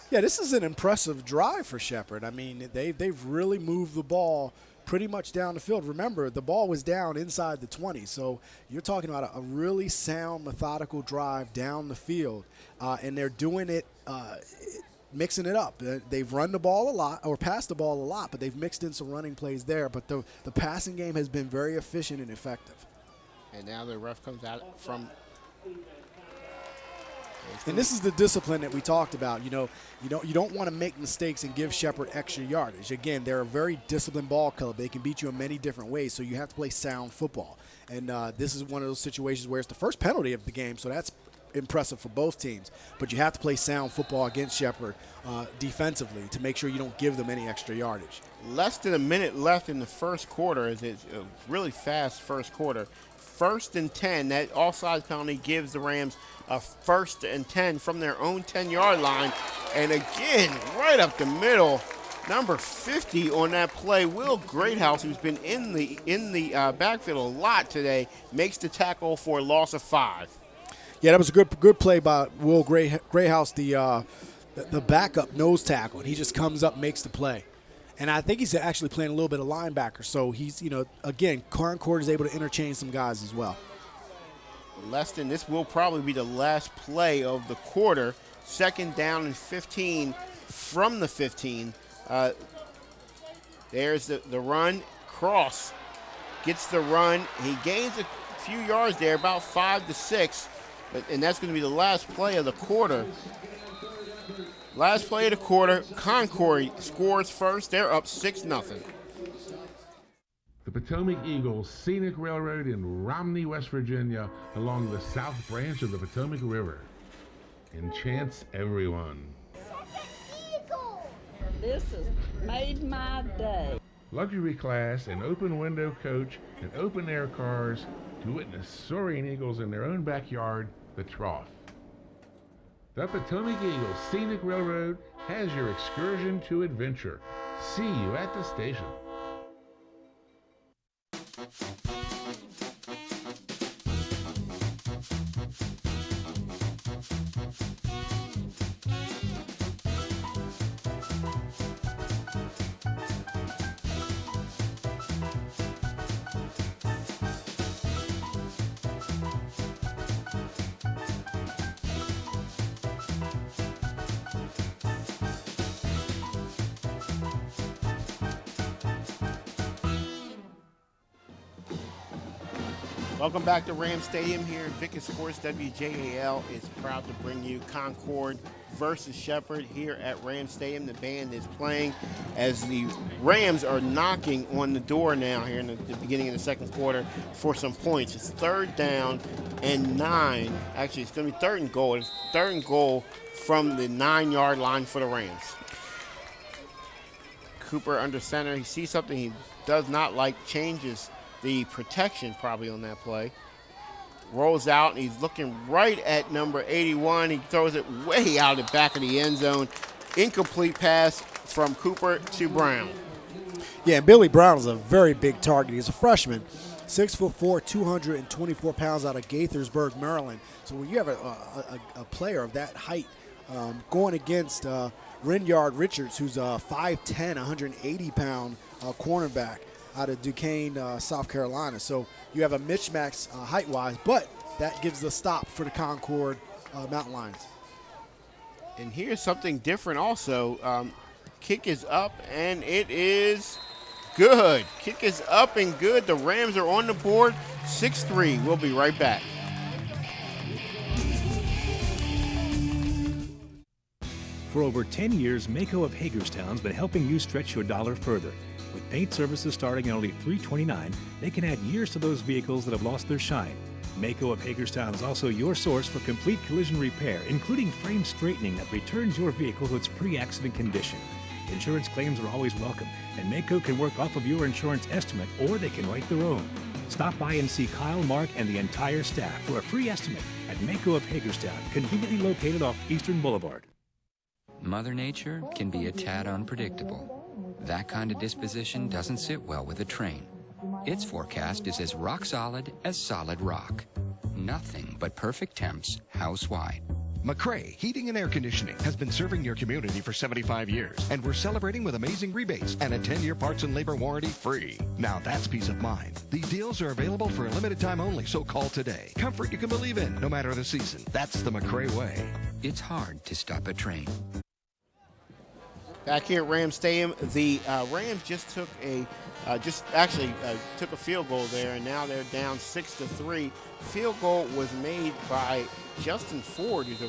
Yeah, this is an impressive drive for Shepherd. I mean, they've really moved the ball pretty much down the field. Remember, the ball was down inside the 20, so you're talking about a really sound, methodical drive down the field, and they're doing it mixing it up. They've run the ball a lot or passed the ball a lot, but they've mixed in some running plays there. But the passing game has been very efficient and effective. And now the ref comes out from. And this is the discipline that we talked about. You don't want to make mistakes and give Shepherd extra yardage. Again, they're a very disciplined ball club. They can beat you in many different ways, so you have to play sound football. And this is one of those situations where it's the first penalty of the game, so that's impressive for both teams. But you have to play sound football against Shepherd defensively to make sure you don't give them any extra yardage. Less than a minute left in the first quarter. It's a really fast first quarter. 1st and 10. That offside penalty gives the Rams a 1st and 10 from their own 10-yard line. And again, right up the middle, number 50 on that play, Will Greathouse, who's been in the backfield a lot today, makes the tackle for a loss of 5. Yeah, that was a good play by Will Greathouse, the backup nose tackle. And he just comes up, makes the play. And I think he's actually playing a little bit of linebacker. So he's, again, Concord is able to interchange some guys as well. Leston, this will probably be the last play of the quarter. 2nd down and 15 from the 15. There's the run. Cross gets the run. He gains a few yards there, about 5 to 6. And that's going to be the last play of the quarter. Last play of the quarter, Concord scores first. They're up 6-0. The Potomac Eagles Scenic Railroad in Romney, West Virginia, along the south branch of the Potomac River. Enchants everyone. This has made my day. Luxury class and open window coach and open air cars to witness soaring eagles in their own backyard, the Trough. The Potomac Eagles Scenic Railroad has your excursion to adventure. See you at the station. Welcome back to Ram Stadium here at Vickers Sports. WJAL is proud to bring you Concord versus Shepherd here at Ram Stadium. The band is playing as the Rams are knocking on the door now here in the beginning of the second quarter for some points. It's 3rd down and 9. Actually, it's going to be 3rd and goal. It's 3rd and goal from the 9-yard line for the Rams. Cooper under center. He sees something he does not like, changes the protection probably on that play. Rolls out, and he's looking right at number 81. He throws it way out the back of the end zone. Incomplete pass from Cooper to Brown. Yeah, and Billy Brown is a very big target. He's a freshman, 6'4", 224 pounds out of Gaithersburg, Maryland. So when you have a player of that height going against Rinyard Richards, who's a 5'10", 180-pound cornerback out of Duquesne, South Carolina. So you have a mismatch height-wise, but that gives the stop for the Concord Mountain Lions. And here's something different also. Kick is up, and it is good. Kick is up and good. The Rams are on the board, 6-3. We'll be right back. For over 10 years, Mako of Hagerstown's been helping you stretch your dollar further. With paint services starting at only $3.29, they can add years to those vehicles that have lost their shine. Mako of Hagerstown is also your source for complete collision repair, including frame straightening that returns your vehicle to its pre-accident condition. Insurance claims are always welcome, and Mako can work off of your insurance estimate, or they can write their own. Stop by and see Kyle, Mark, and the entire staff for a free estimate at Mako of Hagerstown, conveniently located off Eastern Boulevard. Mother Nature can be a tad unpredictable. That kind of disposition doesn't sit well with a train. Its forecast is as rock solid as solid rock. Nothing but perfect temps house-wide. McCrae Heating and Air Conditioning has been serving your community for 75 years, and we're celebrating with amazing rebates and a 10-year parts and labor warranty free. Now that's peace of mind. These deals are available for a limited time only, so call today. Comfort you can believe in, no matter the season. That's the McCrae way. It's hard to stop a train. Back here at Rams Stadium, the Rams just took a took a field goal there, and now they're down 6-3. Field goal was made by Justin Ford, who's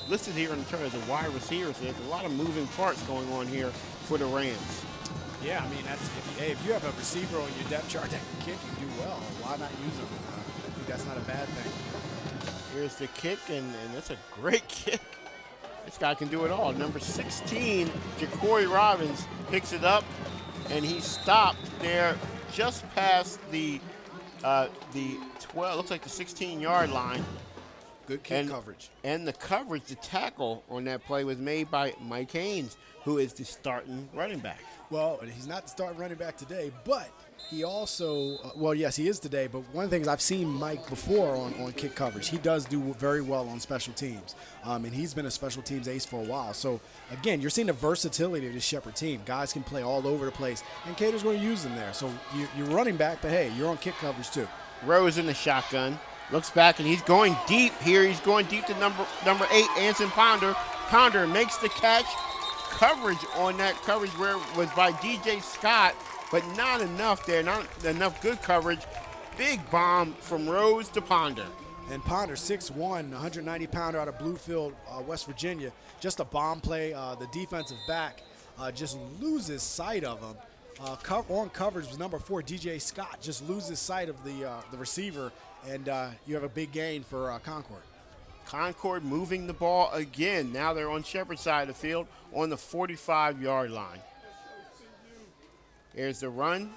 listed here in terms of the wide receiver. So there's a lot of moving parts going on here for the Rams. Yeah, I mean, that's if you have a receiver on your depth chart that can kick and do well, why not use him? I think that's not a bad thing. Here's the kick, and that's a great kick. This guy can do it all. Number 16, Jacory Robbins picks it up, and he stopped there just past the 12, looks like the 16-yard line. Good kick coverage. And the coverage, the tackle on that play was made by Mike Haynes, who is the starting running back. Well, he's not the starting running back today, but he also, well, yes, he is today, but one of the things I've seen Mike before on kick coverage, he does do very well on special teams, and he's been a special teams ace for a while. So, again, you're seeing the versatility of this Shepherd team. Guys can play all over the place, and Cater's going to use them there. So you're running back, but, hey, you're on kick coverage too. Rose in the shotgun, looks back, and he's going deep here. He's going deep to number 8, Anson Ponder. Ponder makes the catch. Coverage on that coverage where it was by DJ Scott, but not enough there, not enough good coverage. Big bomb from Rose to Ponder. And Ponder, 6'1", 190-pounder out of Bluefield, West Virginia. Just a bomb play. The defensive back just loses sight of him. On coverage was number 4, DJ Scott. Just loses sight of the receiver, and you have a big gain for Concord. Concord moving the ball again. Now they're on Shepherd's side of the field on the 45-yard line. There's the run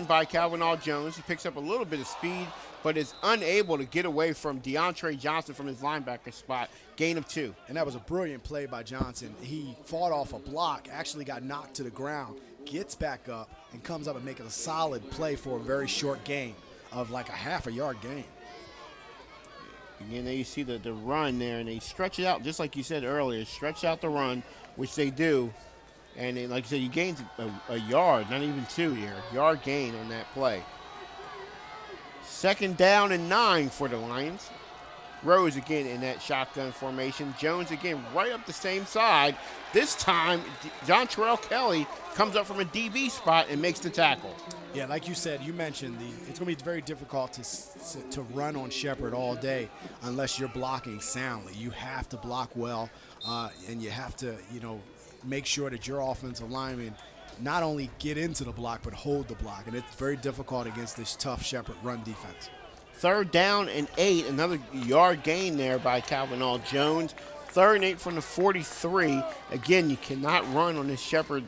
by Calvin Jones. He picks up a little bit of speed, but is unable to get away from DeAndre Johnson from his linebacker spot. Gain of 2. And that was a brilliant play by Johnson. He fought off a block, actually got knocked to the ground, gets back up, and comes up and makes a solid play for a very short gain of like a half a yard gain. Again, there you see the run there, and they stretch it out, just like you said earlier, stretch out the run, which they do. And they, like I said, you gained a yard, not even 2 here, yard gain on that play. 2nd down and 9 for the Lions. Rose again in that shotgun formation. Jones again right up the same side. This time, John Terrell Kelly comes up from a DB spot and makes the tackle. Yeah, like you said, you mentioned it's going to be very difficult to run on Shepherd all day unless you're blocking soundly. You have to block well, and you have to, make sure that your offensive linemen not only get into the block but hold the block, and it's very difficult against this tough Shepherd run defense. 3rd down and 8, another yard gain there by Calvin Jones. 3rd and 8 from the 43. Again, you cannot run on this Shepherd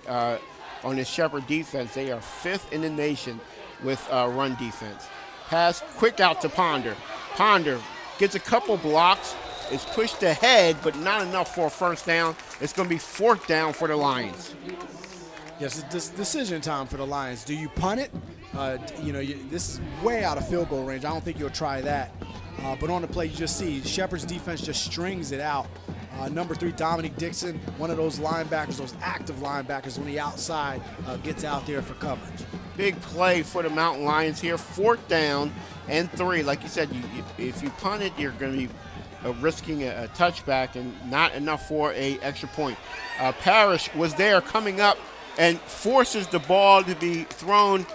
defense. They are 5th in the nation with run defense. Pass quick out to Ponder. Ponder gets a couple blocks, is pushed ahead, but not enough for a 1st down. It's going to be 4th down for the Lions. Yes, it's decision time for the Lions. Do you punt it? This is way out of field goal range. I don't think you'll try that. But on the play, you just see Shepherd's defense just strings it out. Number 3, Dominic Dixon, one of those linebackers, those active linebackers on the outside, gets out there for coverage. Big play for the Mountain Lions here. 4th down and 3. Like you said, if you punt it, you're going to be risking a touchback and not enough for an extra point. Parrish was there coming up and forces the ball to be thrown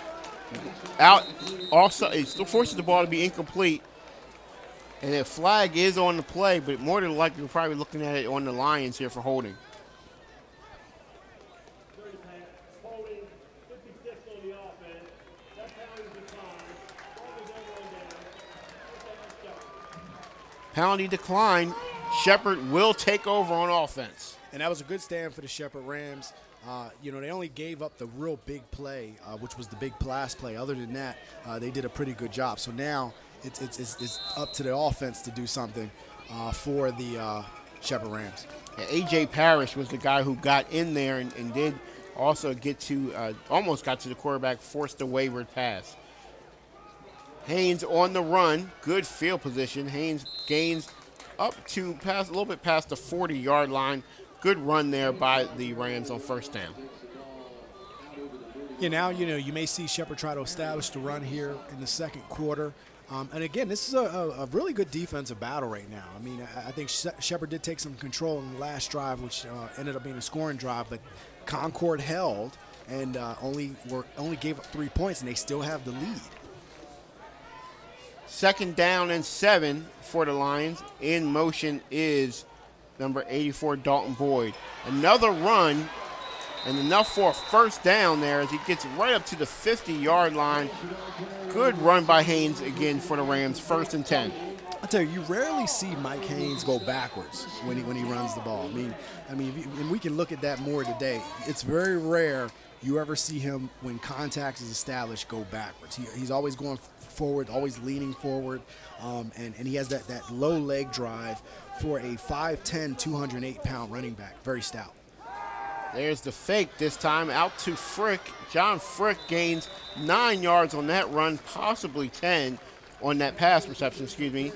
out. Also, it forces the ball to be incomplete. And a flag is on the play, but more than likely we're probably looking at it on the Lions here for holding. Penalty decline. Shepherd will take over on offense. And that was a good stand for the Shepherd Rams. They only gave up the real big play, which was the big blast play. Other than that, they did a pretty good job. So now it's up to the offense to do something for the Shepherd Rams. Yeah, A.J. Parrish was the guy who got in there and did also get to almost got to the quarterback, forced a wayward pass. Haynes on the run, good field position. Haynes gains up to a little bit past the 40-yard line. Good run there by the Rams on 1st down. Yeah, now you may see Shepherd try to establish the run here in the 2nd quarter. And again, this is a really good defensive battle right now. I mean, I think Shepherd did take some control in the last drive, which ended up being a scoring drive, but Concord held and only gave up 3 points, and they still have the lead. 2nd down and 7 for the Lions. In motion is number 84, Dalton Boyd. Another run, and enough for a 1st down there as he gets right up to the 50-yard line. Good run by Haynes again for the Rams, 1st and 10. I'll tell you, you rarely see Mike Haynes go backwards when he runs the ball. I mean, and we can look at that more today. It's very rare you ever see him, when contact is established, go backwards. He's always going forward, always leaning forward, and he has that low leg drive for a 5'10", 208-pound running back. Very stout. There's the fake this time out to Frick. John Frick gains 9 yards on that run, possibly 10 on that pass reception, excuse me.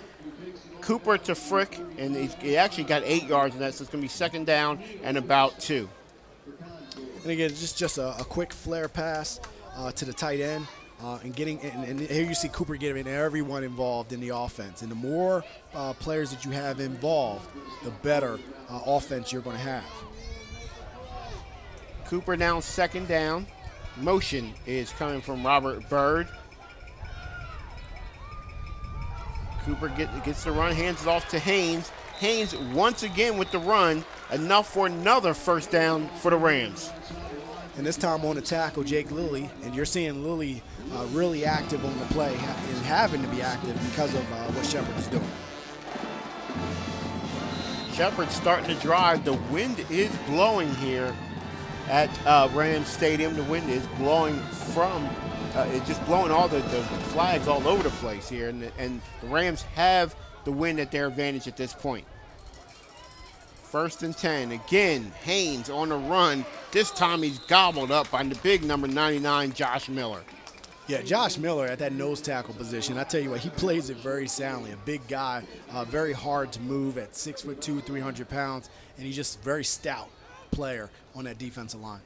Cooper to Frick, and he actually got 8 yards on that, so it's going to be 2nd down and about 2. And again, just a quick flare pass to the tight end, and here you see Cooper getting everyone involved in the offense. And the more players that you have involved, the better offense you're going to have. Cooper now 2nd down. Motion is coming from Robert Byrd. Cooper gets the run, hands it off to Haynes. Haynes once again with the run, enough for another 1st down for the Rams. And this time on the tackle, Jake Lilly, and you're seeing Lilly really active on the play and having to be active because of what Shepherd is doing. Shepherd's starting to drive. The wind is blowing here at Rams Stadium. The wind is blowing from, it's just blowing all the flags all over the place here. And the Rams have the wind at their advantage at this point. 1st and 10. Again, Haynes on the run. This time he's gobbled up by the big number 99, Josh Miller. Yeah, Josh Miller at that nose tackle position, I tell you what, he plays it very soundly. A big guy, very hard to move at 6'2", 300 pounds, and he's just a very stout player on that defensive line.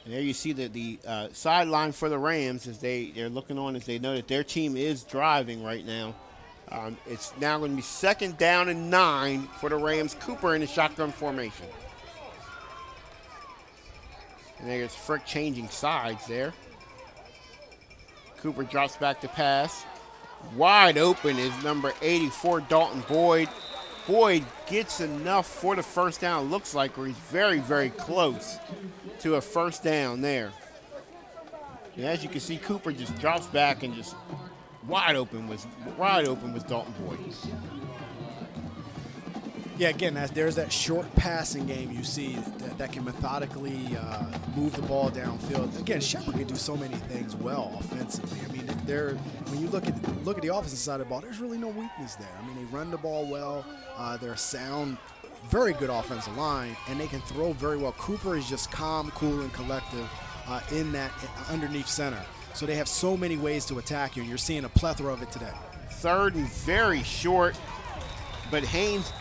And there you see the sideline for the Rams as they're looking on as they know that their team is driving right now. It's now going to be 2nd down and 9 for the Rams. Cooper in the shotgun formation. And there's Frick changing sides there. Cooper drops back to pass. Wide open is number 84, Dalton Boyd. Boyd gets enough for the 1st down. It looks like where he's very, very close to a 1st down there. And as you can see, Cooper just drops back and just wide open was Dalton Boyd. Yeah, again, there's that short passing game you see that can methodically move the ball downfield. Again, Shepherd can do so many things well offensively. I mean, when you look at the offensive side of the ball, there's really no weakness there. I mean, they run the ball well. They're a sound, very good offensive line, and they can throw very well. Cooper is just calm, cool, and collective in that underneath center. So they have so many ways to attack you, and you're seeing a plethora of it today. 3rd and very short, but Haynes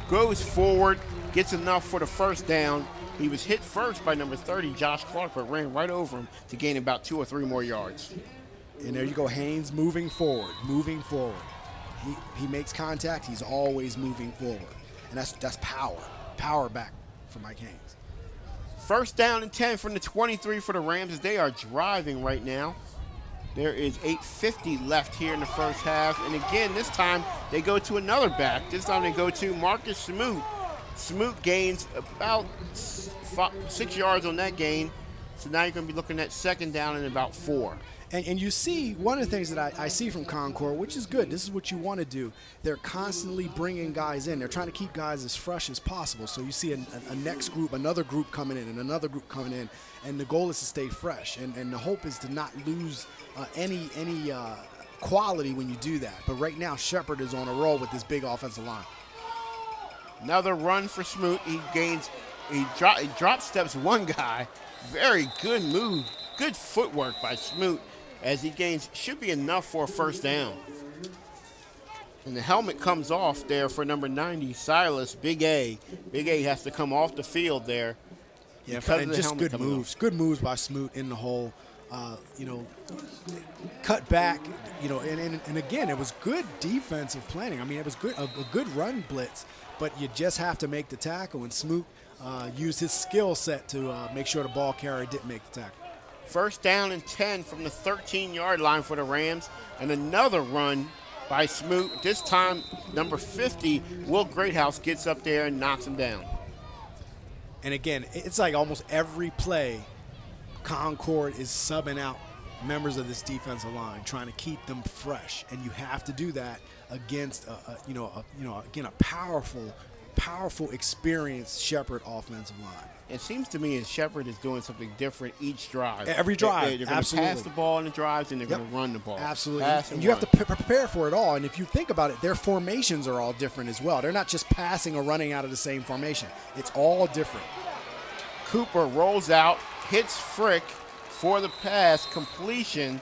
goes forward, gets enough for the 1st down. He was hit first by number 30, Josh Clark, but ran right over him to gain about 2 or 3 more yards. And there you go, Haynes moving forward. He makes contact, he's always moving forward. And that's power back for Mike Haynes. 1st down and 10 from the 23 for the Rams as they are driving right now. There is 8:50 left here in the 1st half. And again, this time they go to another back. This time they go to Marcus Smoot. Smoot gains about 6 yards on that gain. So now you're going to be looking at 2nd down and about 4. And you see, one of the things that I see from Concord, which is good, this is what you want to do, they're constantly bringing guys in. They're trying to keep guys as fresh as possible. So you see a next group, another group coming in, and another group coming in, and the goal is to stay fresh. And the hope is to not lose any quality when you do that. But right now, Shepherd is on a roll with this big offensive line. Another run for Smoot. He drop steps one guy. Very good move, good footwork by Smoot. As he gains, should be enough for a 1st down. And the helmet comes off there for number 90, Silas, Big A. Big A has to come off the field there. Yeah, and just good moves. Good moves by Smoot in the hole. cut back, and again, it was good defensive planning. I mean, it was good, a good run blitz, but you just have to make the tackle, and Smoot used his skill set to make sure the ball carrier didn't make the tackle. First down and 10 from the 13-yard line for the Rams, and another run by Smoot. This time, number 50, Will Greathouse, gets up there and knocks him down. And again, it's like almost every play, Concord is subbing out members of this defensive line, trying to keep them fresh, and you have to do that against again a powerful, experienced Shepherd offensive line. It seems to me as Shepherd is doing something different each drive. Every drive, they're going to pass the ball in the drives, and they're going to run the ball. Absolutely, and you have to prepare for it all. And if you think about it, their formations are all different as well. They're not just passing or running out of the same formation. It's all different. Cooper rolls out, hits Frick for the pass completion.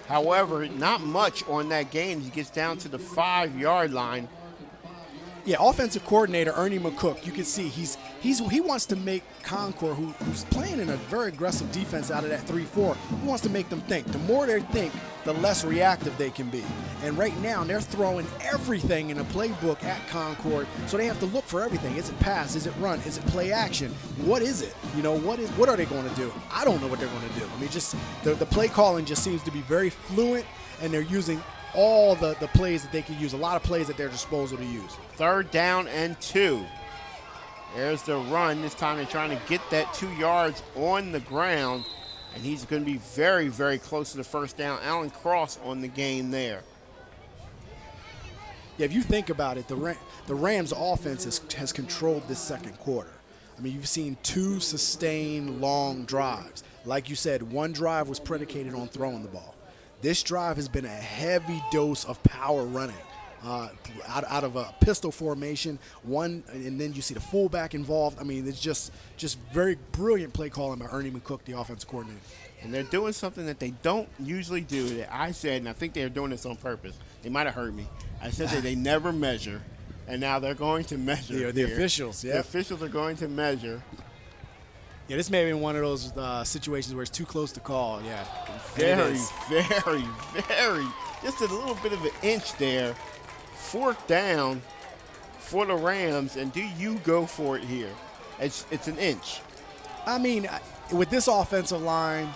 However, not much on that game. He gets down to the 5-yard line. Yeah, offensive coordinator Ernie McCook, you can see he wants to make Concord, who's playing in a very aggressive defense out of that 3-4, he wants to make them think. The more they think, the less reactive they can be. And right now, they're throwing everything in a playbook at Concord, so they have to look for everything. Is it pass? Is it run? Is it play action? What is it? What are they going to do? I don't know what they're going to do. I mean, just the play calling just seems to be very fluent, and they're using all the plays that they can use, a lot of plays at their disposal to use. 3rd down and 2. There's the run. This time they're trying to get that 2 yards on the ground, and he's going to be very, very close to the first down. Alan Cross on the game there. Yeah, if you think about it, the Rams' offense has controlled this second quarter. I mean, you've seen 2 sustained long drives. Like you said, one drive was predicated on throwing the ball. This drive has been a heavy dose of power running out of a pistol formation, and then you see the fullback involved. I mean, it's just very brilliant play calling by Ernie McCook, the offensive coordinator. And they're doing something that they don't usually do that I said, and I think they're doing this on purpose. They might have heard me. I said that they never measure, and now they're going to measure. The officials, yeah. The officials are going to measure. Yeah, this may have been one of those situations where it's too close to call, yeah. Very, just a little bit of an inch there. 4th down for the Rams, and do you go for it here? It's an inch. I mean, with this offensive line,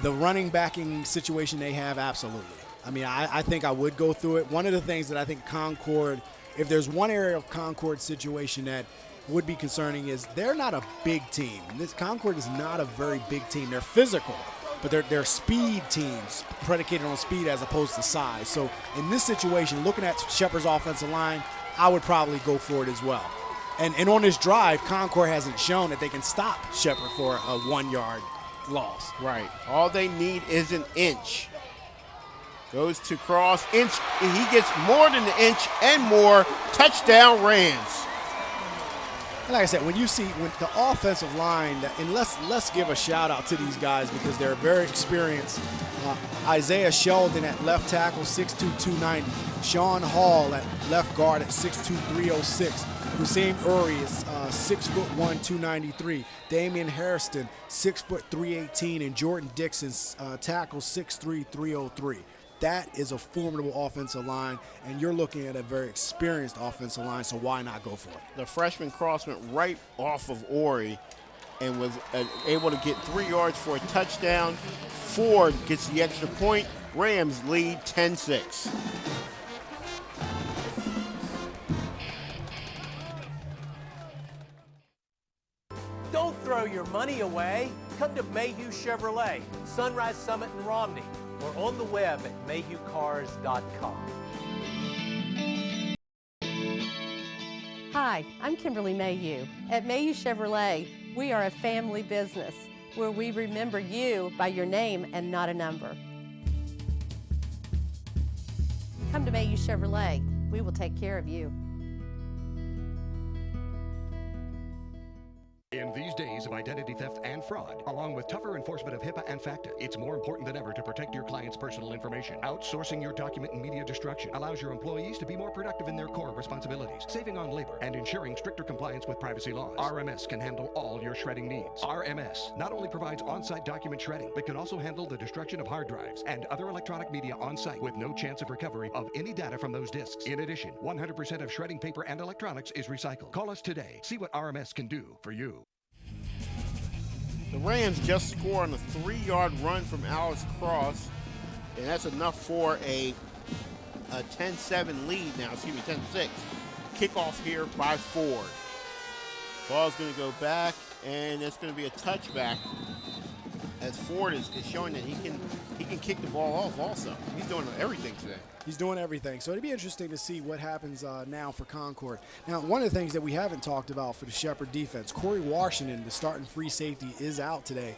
the running backing situation they have, absolutely. I mean, I think I would go through it. One of the things that I think Concord, if there's one area of Concord's situation that would be concerning, is they're not a big team. This Concord is not a very big team. They're physical, but they're speed teams, predicated on speed as opposed to size. So in this situation, looking at Shepherd's offensive line, I would probably go for it as well. And on this drive, Concord hasn't shown that they can stop Shepherd for a 1-yard loss. Right. All they need is an inch. Goes to Cross. Inch. He gets more than an inch and more. Touchdown Rams. And like I said, when the offensive line, and let's give a shout out to these guys because they're very experienced. Isaiah Sheldon at left tackle, 6'2", 290. Sean Hall at left guard at 6'2", 306. Hussein Uri is 6'1", 293. Damian Hairston, 6', 318. And Jordan Dixon, tackle 6'3", 303. That is a formidable offensive line, and you're looking at a very experienced offensive line, so why not go for it? The freshman Cross went right off of Ori and was able to get 3 yards for a touchdown. Ford gets the extra point. Rams lead 10-6. Don't throw your money away. Come to Mayhew Chevrolet, Sunrise Summit in Romney, or on the web at mayhewcars.com. Hi, I'm Kimberly Mayhew. At Mayhew Chevrolet, we are a family business where we remember you by your name and not a number. Come to Mayhew Chevrolet. We will take care of you. In these days, days of identity theft and fraud, along with tougher enforcement of HIPAA and FACTA. It's more important than ever to protect your client's personal information. Outsourcing your document and media destruction allows your employees to be more productive in their core responsibilities, saving on labor and ensuring stricter compliance with privacy laws. RMS can handle all your shredding needs. RMS not only provides on-site document shredding, but can also handle the destruction of hard drives and other electronic media on-site with no chance of recovery of any data from those disks. In addition, 100% of shredding paper and electronics is recycled. Call us today. See what RMS can do for you. The Rams just scored on a 3-yard run from Alex Cross, and that's enough for a 10-7 lead now, 10-6. Kickoff here by Ford. Ball's going to go back, and it's going to be a touchback as Ford is showing that he can kick the ball off also. He's doing everything today. He's doing everything. So it'd be interesting to see what happens now for Concord. Now, one of the things that we haven't talked about for the Shepherd defense, Corey Washington, the starting free safety, is out today.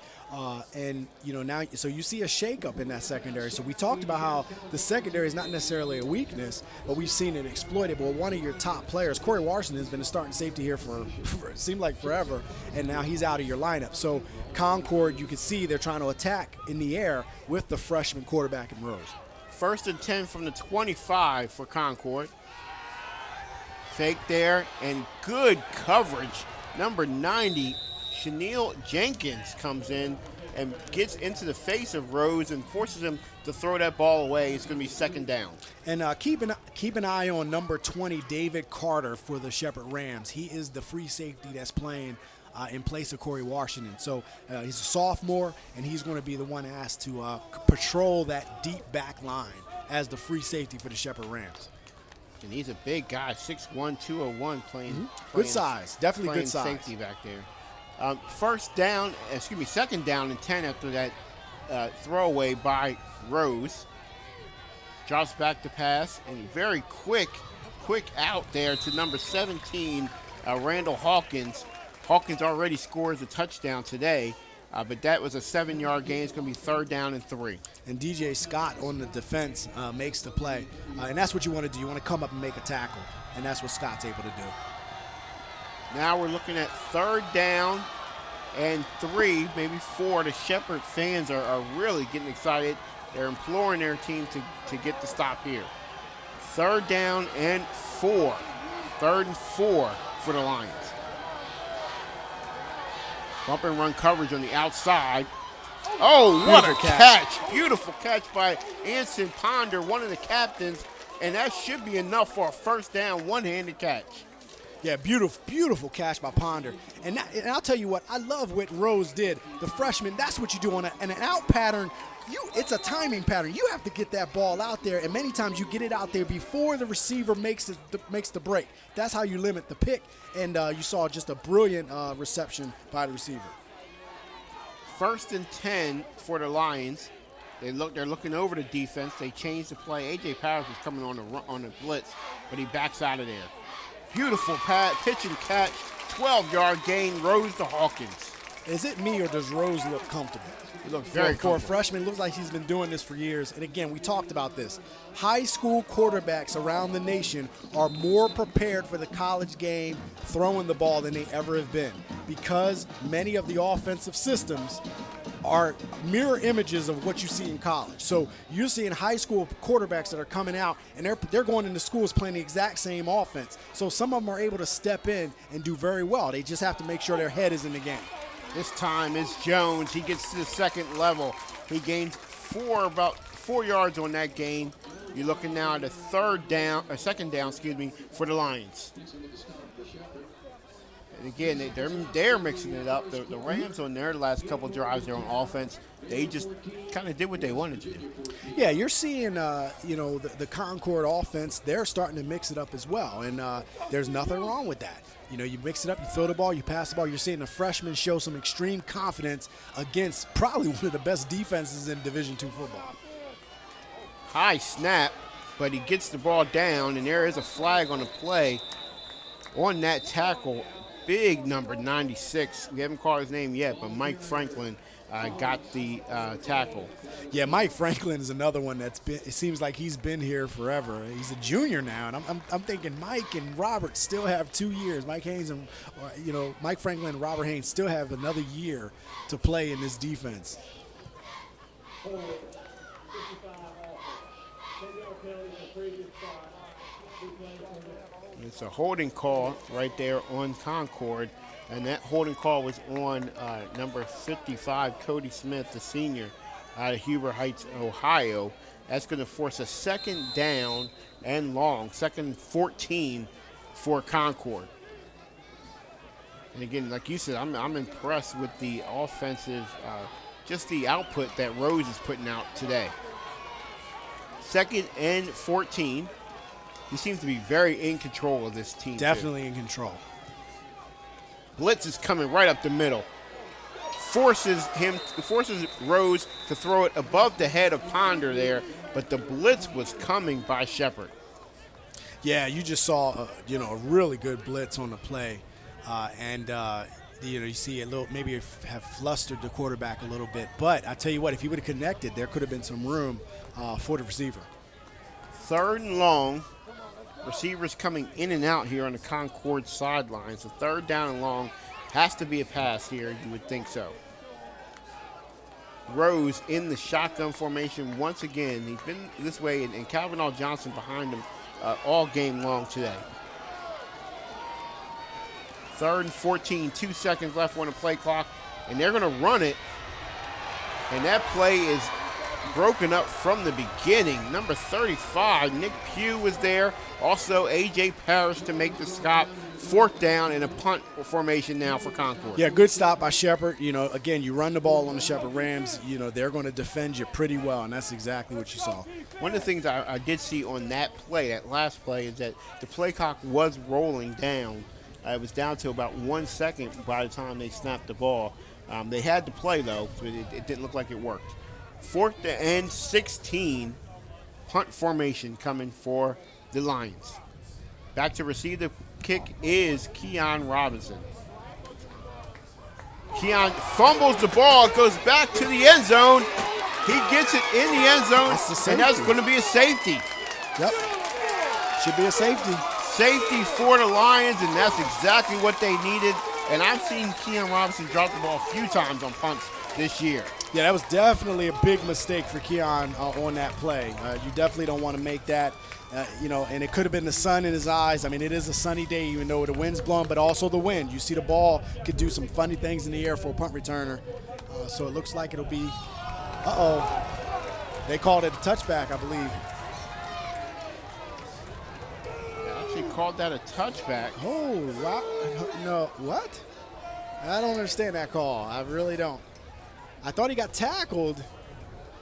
And, now, so you see a shakeup in that secondary. So we talked about how the secondary is not necessarily a weakness, but we've seen it exploited. Well, one of your top players, Corey Washington, has been a starting safety here for it seemed like forever, and now he's out of your lineup. So Concord, you can see they're trying to attack in the air with the freshman quarterback in Rose. 1st and 10 from the 25 for Concord. Fake there, and good coverage. Number 90, Chenille Jenkins comes in and gets into the face of Rose and forces him to throw that ball away. It's going to be 2nd down. And keep an eye on number 20, David Carter, for the Shepherd Rams. He is the free safety that's playing in place of Corey Washington. So he's a sophomore, and he's going to be the one asked to patrol that deep back line as the free safety for the Shepherd Rams. And he's a big guy, 6'1", 201, playing good size, definitely playing good size. Safety back there. 2nd down and 10 after that throwaway by Rose. Drops back to pass, and very quick out there to number 17, Randall Hawkins. Hawkins already scores a touchdown today, but that was a 7-yard gain. It's going to be 3rd down and 3. And DJ Scott on the defense makes the play, and that's what you want to do. You want to come up and make a tackle, and that's what Scott's able to do. Now we're looking at 3rd down and 3, maybe 4. The Shepherd fans are really getting excited. They're imploring their team to get the stop here. 3rd down and 4. 3rd and 4 for the Lions. Bump and run coverage on the outside. Oh, what a catch. Beautiful catch by Anson Ponder, one of the captains, and that should be enough for a 1st down, one-handed catch. Yeah, beautiful catch by Ponder. And I'll tell you what, I love what Rose did. The freshman, that's what you do on an out pattern. It's a timing pattern. You have to get that ball out there, and many times you get it out there before the receiver makes the break. That's how you limit the pick, and you saw just a brilliant reception by the receiver. 1st and 10 for the Lions. They're looking over the defense. They changed the play. A.J. Powers was coming on the blitz, but he backs out of there. Beautiful pitch and catch, 12-yard gain, Rose to Hawkins. Is it me, or does Rose look comfortable? He looks very comfortable. For a freshman, it looks like he's been doing this for years. And again, we talked about this. High school quarterbacks around the nation are more prepared for the college game throwing the ball than they ever have been, because many of the offensive systems are mirror images of what you see in college. So you're seeing high school quarterbacks that are coming out, and they're going into schools playing the exact same offense. So some of them are able to step in and do very well. They just have to make sure their head is in the game. This time is Jones. He gets to the 2nd level. He gains about 4 yards on that gain. You're looking now at a 2nd down, for the Lions. And again, they're mixing it up. The Rams on their last couple drives there on offense, they just kind of did what they wanted to do. Yeah, you're seeing, the Concord offense, they're starting to mix it up as well, and there's nothing wrong with that. You mix it up, you throw the ball, you pass the ball. You're seeing the freshmen show some extreme confidence against probably one of the best defenses in Division II football. High snap, but he gets the ball down, and there is a flag on the play on that tackle big number, 96. We haven't called his name yet, but Mike Franklin got the tackle. Yeah, Mike Franklin is another one that's been, it seems like he's been here forever. He's a junior now, and I'm thinking Mike and Robert still have 2 years. Mike Haynes and, Mike Franklin and Robert Haynes still have another year to play in this defense. It's a holding call right there on Concord, and that holding call was on number 55, Cody Smith, the senior out of Huber Heights, Ohio. That's going to force a second down and long, second and 14 for Concord. And again, like you said, I'm impressed with the offensive, just the output that Rose is putting out today. Second and 14. He seems to be very in control of this team. Definitely in control. Blitz is coming right up the middle. Forces Rose to throw it above the head of Ponder there, but the blitz was coming by Shepherd. Yeah, you just saw a really good blitz on the play, you see a little, maybe have flustered the quarterback a little bit. But I tell you what, if he would have connected, there could have been some room for the receiver. Third and long. Receivers coming in and out here on the Concord sideline. So third down and long has to be a pass here. You would think so. Rose in the shotgun formation once again. He's been this way, and Calvin All Johnson behind him all game long today. Third and 14, 2 seconds left on the play clock, and they're going to run it. And that play is broken up from the beginning. Number 35, Nick Pugh was there. Also, A.J. Parrish to make the stop. Fourth down and a punt formation now for Concord. Yeah, good stop by Shepherd. Again, you run the ball on the Shepherd Rams, they're going to defend you pretty well, and that's exactly what you saw. One of the things I did see on that play, that last play, is that the play clock was rolling down. It was down to about 1 second by the time they snapped the ball. They had to play, though, but it didn't look like it worked. Fourth and 16, punt formation coming for the Lions. Back to receive the kick is Keon Robinson. Keon fumbles the ball, goes back to the end zone. He gets it in the end zone, and that's going to be a safety. Yep, should be a safety. Safety for the Lions, and that's exactly what they needed. And I've seen Keon Robinson drop the ball a few times on punts this year. Yeah, that was definitely a big mistake for Keon on that play. You definitely don't want to make that, and it could have been the sun in his eyes. I mean, it is a sunny day, even though the wind's blowing, but also the wind. You see the ball could do some funny things in the air for a punt returner. So it looks like it'll be, they called it a touchback, I believe. They actually called that a touchback. Oh, wow. No, what? I don't understand that call. I really don't. I thought he got tackled.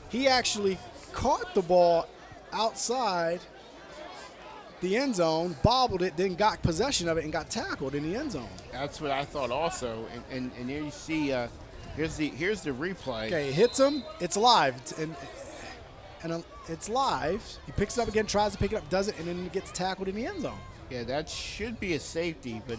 He actually caught the ball outside the end zone, bobbled it, then got possession of it and got tackled in the end zone. That's what I thought also. And there you see, here's the replay. Okay, it hits him. It's live. And it's live. He picks it up again, tries to pick it up, does it, and then gets tackled in the end zone. Yeah, that should be a safety, but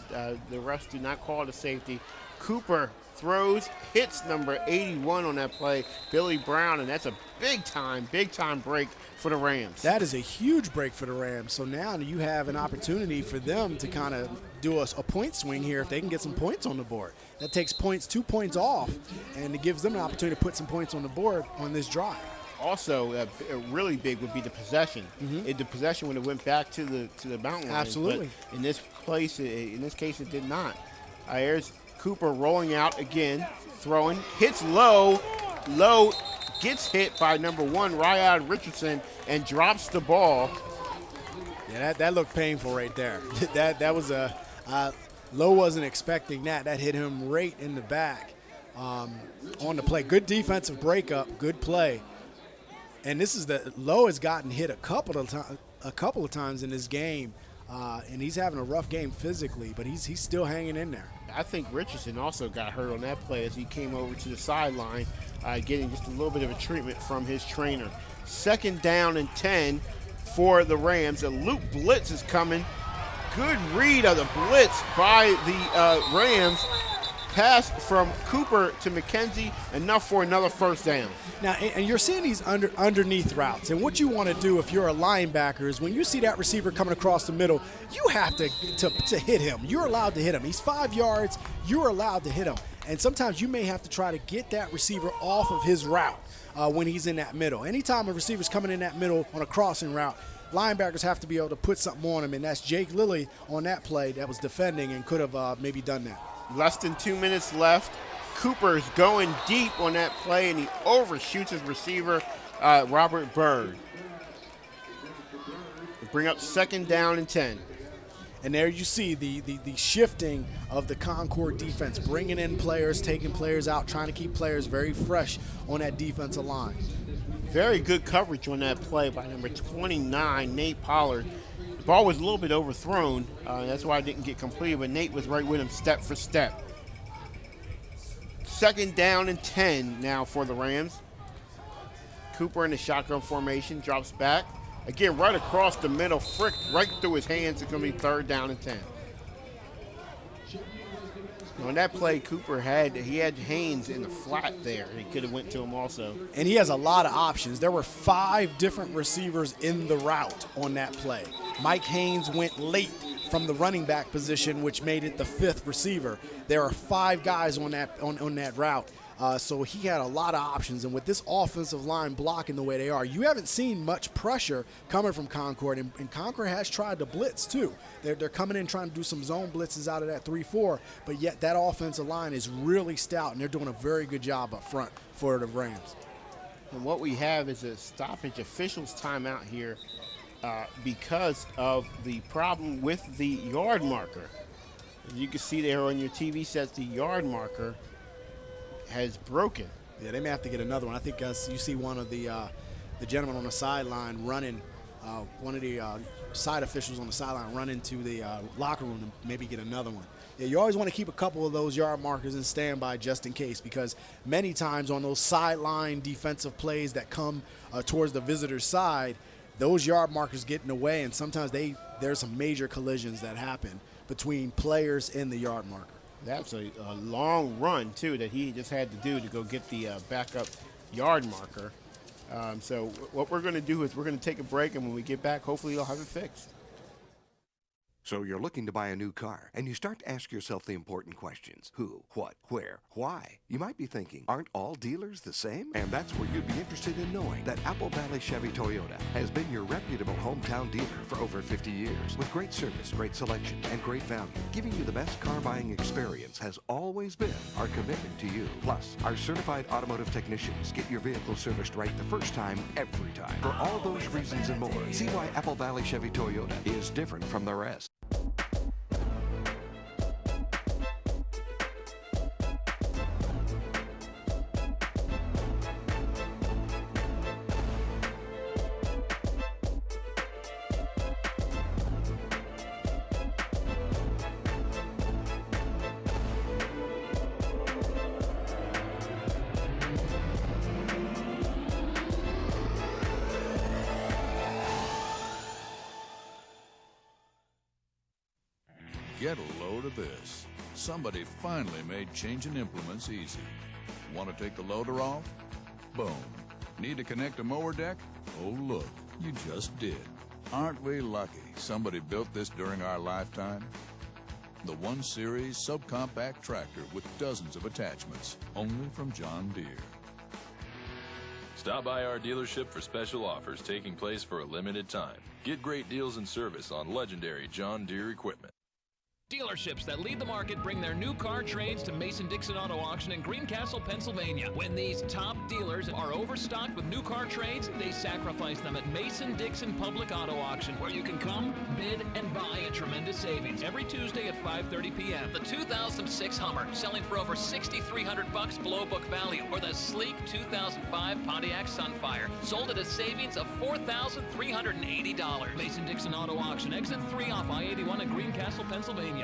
the refs do not call it a safety. Cooper throws, hits number 81 on that play, Billy Brown, and that's a big time break for the Rams. That is a huge break for the Rams. So now you have an opportunity for them to kind of do a point swing here if they can get some points on the board. That takes 2 points off, and it gives them an opportunity to put some points on the board on this drive. Also, really big would be the possession. Mm-hmm. The possession would have went back to the mountain line. Absolutely. But in this case, it did not. Here's Cooper rolling out again, throwing, hits low, gets hit by number 1, Ryad Richardson, and drops the ball. Yeah, that looked painful right there. that was Lowe wasn't expecting that. That hit him right in the back on the play. Good defensive breakup, good play. And Lowe has gotten hit a couple of times in this game, and he's having a rough game physically, but he's still hanging in there. I think Richardson also got hurt on that play as he came over to the sideline, getting just a little bit of a treatment from his trainer. Second down and 10 for the Rams. A loop blitz is coming. good read of the blitz by the Rams. Pass from Cooper to McKenzie, enough for another first down. Now, and you're seeing these underneath routes, and what you want to do if you're a linebacker is when you see that receiver coming across the middle, you have to hit him. You're allowed to hit him. He's 5 yards. You're allowed to hit him. And sometimes you may have to try to get that receiver off of his route when he's in that middle. Anytime a receiver's coming in that middle on a crossing route, linebackers have to be able to put something on him, and that's Jake Lilly on that play that was defending and could have maybe done that. Less than 2 minutes left. Cooper's going deep on that play, and he overshoots his receiver, Robert Byrd. Bring up 2nd down and 10. And there you see the shifting of the Concord defense, bringing in players, taking players out, trying to keep players very fresh on that defensive line. Very good coverage on that play by number 29, Nate Pollard. The ball was a little bit overthrown. That's why it didn't get completed, but Nate was right with him step for step. 2nd down and 10 now for the Rams. Cooper in the shotgun formation, drops back. Again, right across the middle, Frick right through his hands. It's going to be 3rd down and 10. On that play, Cooper had Haynes in the flat there. He could have went to him also. And he has a lot of options. There were 5 different receivers in the route on that play. Mike Haynes went late from the running back position, which made it the 5th receiver. There are 5 guys on that route. So he had a lot of options, and with this offensive line blocking the way they are, you haven't seen much pressure coming from Concord, and Concord has tried to blitz too. They're coming in trying to do some zone blitzes out of that 3-4, but yet that offensive line is really stout, and they're doing a very good job up front for the Rams. And what we have is a stoppage officials timeout here because of the problem with the yard marker. As you can see there on your TV sets, the yard marker has broken. Yeah, they may have to get another one. I think you see one of the gentlemen on the sideline running, one of the side officials on the sideline run into the locker room and maybe get another one. Yeah, you always want to keep a couple of those yard markers in standby just in case, because many times on those sideline defensive plays that come towards the visitor's side, those yard markers get in the way, and sometimes there's some major collisions that happen between players and the yard marker. That's a long run, too, that he just had to do to go get the backup yard marker. So what we're going to do is we're going to take a break, and when we get back, hopefully you'll have it fixed. So you're looking to buy a new car, and you start to ask yourself the important questions. Who, what, where, why? You might be thinking, aren't all dealers the same? And that's where you'd be interested in knowing that Apple Valley Chevy Toyota has been your reputable hometown dealer for over 50 years. With great service, great selection, and great value, giving you the best car buying experience has always been our commitment to you. Plus, our certified automotive technicians get your vehicle serviced right the first time, every time. For all those reasons and more, see why Apple Valley Chevy Toyota is different from the rest. Get a load of this. Somebody finally made changing implements easy. Want to take the loader off? Boom. Need to connect a mower deck? Oh, look, you just did. Aren't we lucky somebody built this during our lifetime? The 1 Series subcompact tractor with dozens of attachments, only from John Deere. Stop by our dealership for special offers taking place for a limited time. Get great deals and service on legendary John Deere equipment. Dealerships that lead the market bring their new car trades to Mason-Dixon Auto Auction in Greencastle, Pennsylvania. When these top dealers are overstocked with new car trades, they sacrifice them at Mason-Dixon Public Auto Auction, where you can come, bid, and buy at tremendous savings every Tuesday at 5:30 p.m. The 2006 Hummer, selling for over $6,300 below book value, or the sleek 2005 Pontiac Sunfire, sold at a savings of $4,380. Mason-Dixon Auto Auction, exit 3 off I-81 in Greencastle, Pennsylvania.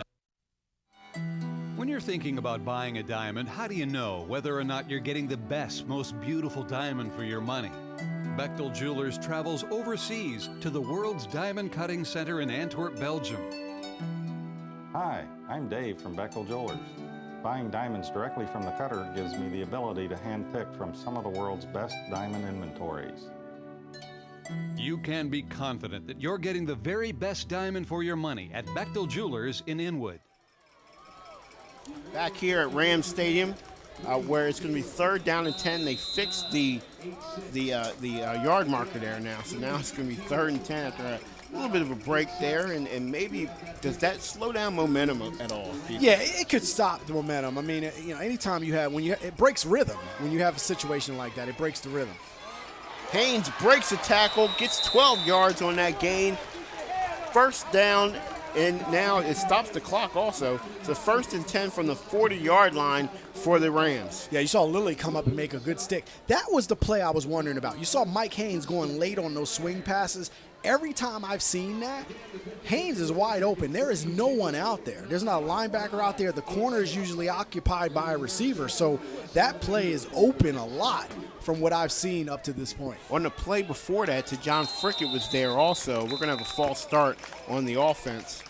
When you're thinking about buying a diamond, how do you know whether or not you're getting the best, most beautiful diamond for your money? Bechtel Jewelers travels overseas to the world's diamond cutting center in Antwerp, Belgium. Hi, I'm Dave from Bechtel Jewelers. Buying diamonds directly from the cutter gives me the ability to handpick from some of the world's best diamond inventories. You can be confident that you're getting the very best diamond for your money at Bechtel Jewelers in Inwood. Back here at Rams Stadium, where it's going to be 3rd down and 10. They fixed the yard marker there now, so now it's going to be 3rd and 10 after a little bit of a break there, and maybe does that slow down momentum at all? Yeah, it could stop the momentum. I mean, anytime it breaks rhythm when you have a situation like that. It breaks the rhythm. Haynes breaks a tackle, gets 12 yards on that gain. 1st down, and now it stops the clock also. So 1st and 10 from the 40-yard line for the Rams. Yeah, you saw Lilly come up and make a good stick. That was the play I was wondering about. You saw Mike Haynes going late on those swing passes. Every time I've seen that, Haynes is wide open. There is no one out there. There's not a linebacker out there. The corner is usually occupied by a receiver. So that play is open a lot from what I've seen up to this point. On the play before that, to John Frickett was there also. We're going to have a false start on the offense.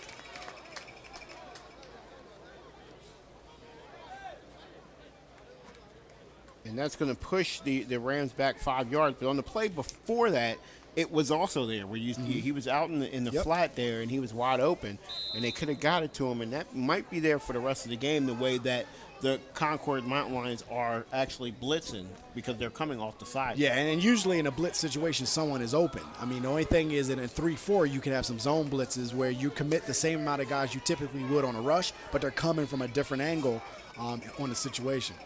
And that's going to push the Rams back 5 yards. But on the play before that, it was also there where he was out in the flat there, and he was wide open, and they could have got it to him. And that might be there for the rest of the game, the way that the Concord Mountain Lions are actually blitzing because they're coming off the side. Yeah, and usually in a blitz situation, someone is open. I mean, the only thing is in a 3-4, you can have some zone blitzes where you commit the same amount of guys you typically would on a rush, but they're coming from a different angle on the situation.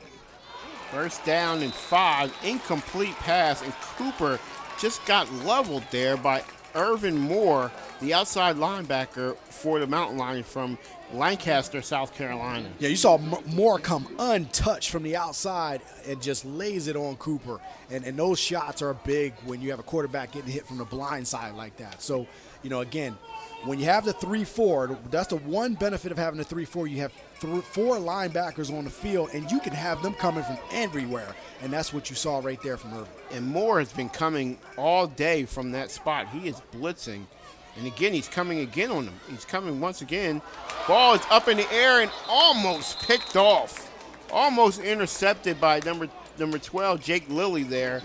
1st down and 5, incomplete pass, and Cooper just got leveled there by Irvin Moore, the outside linebacker for the Mountain Lions from Lancaster, South Carolina. Yeah, you saw Moore come untouched from the outside and just lays it on Cooper. And those shots are big when you have a quarterback getting hit from the blind side like that. So, again, when you have the 3-4, that's the one benefit of having the 3-4. You have 4 linebackers on the field, and you can have them coming from everywhere. And that's what you saw right there from Irvin. And Moore has been coming all day from that spot. He is blitzing. And again, he's coming again on them. He's coming once again. Ball is up in the air and almost picked off. Almost intercepted by number 12, Jake Lilly there,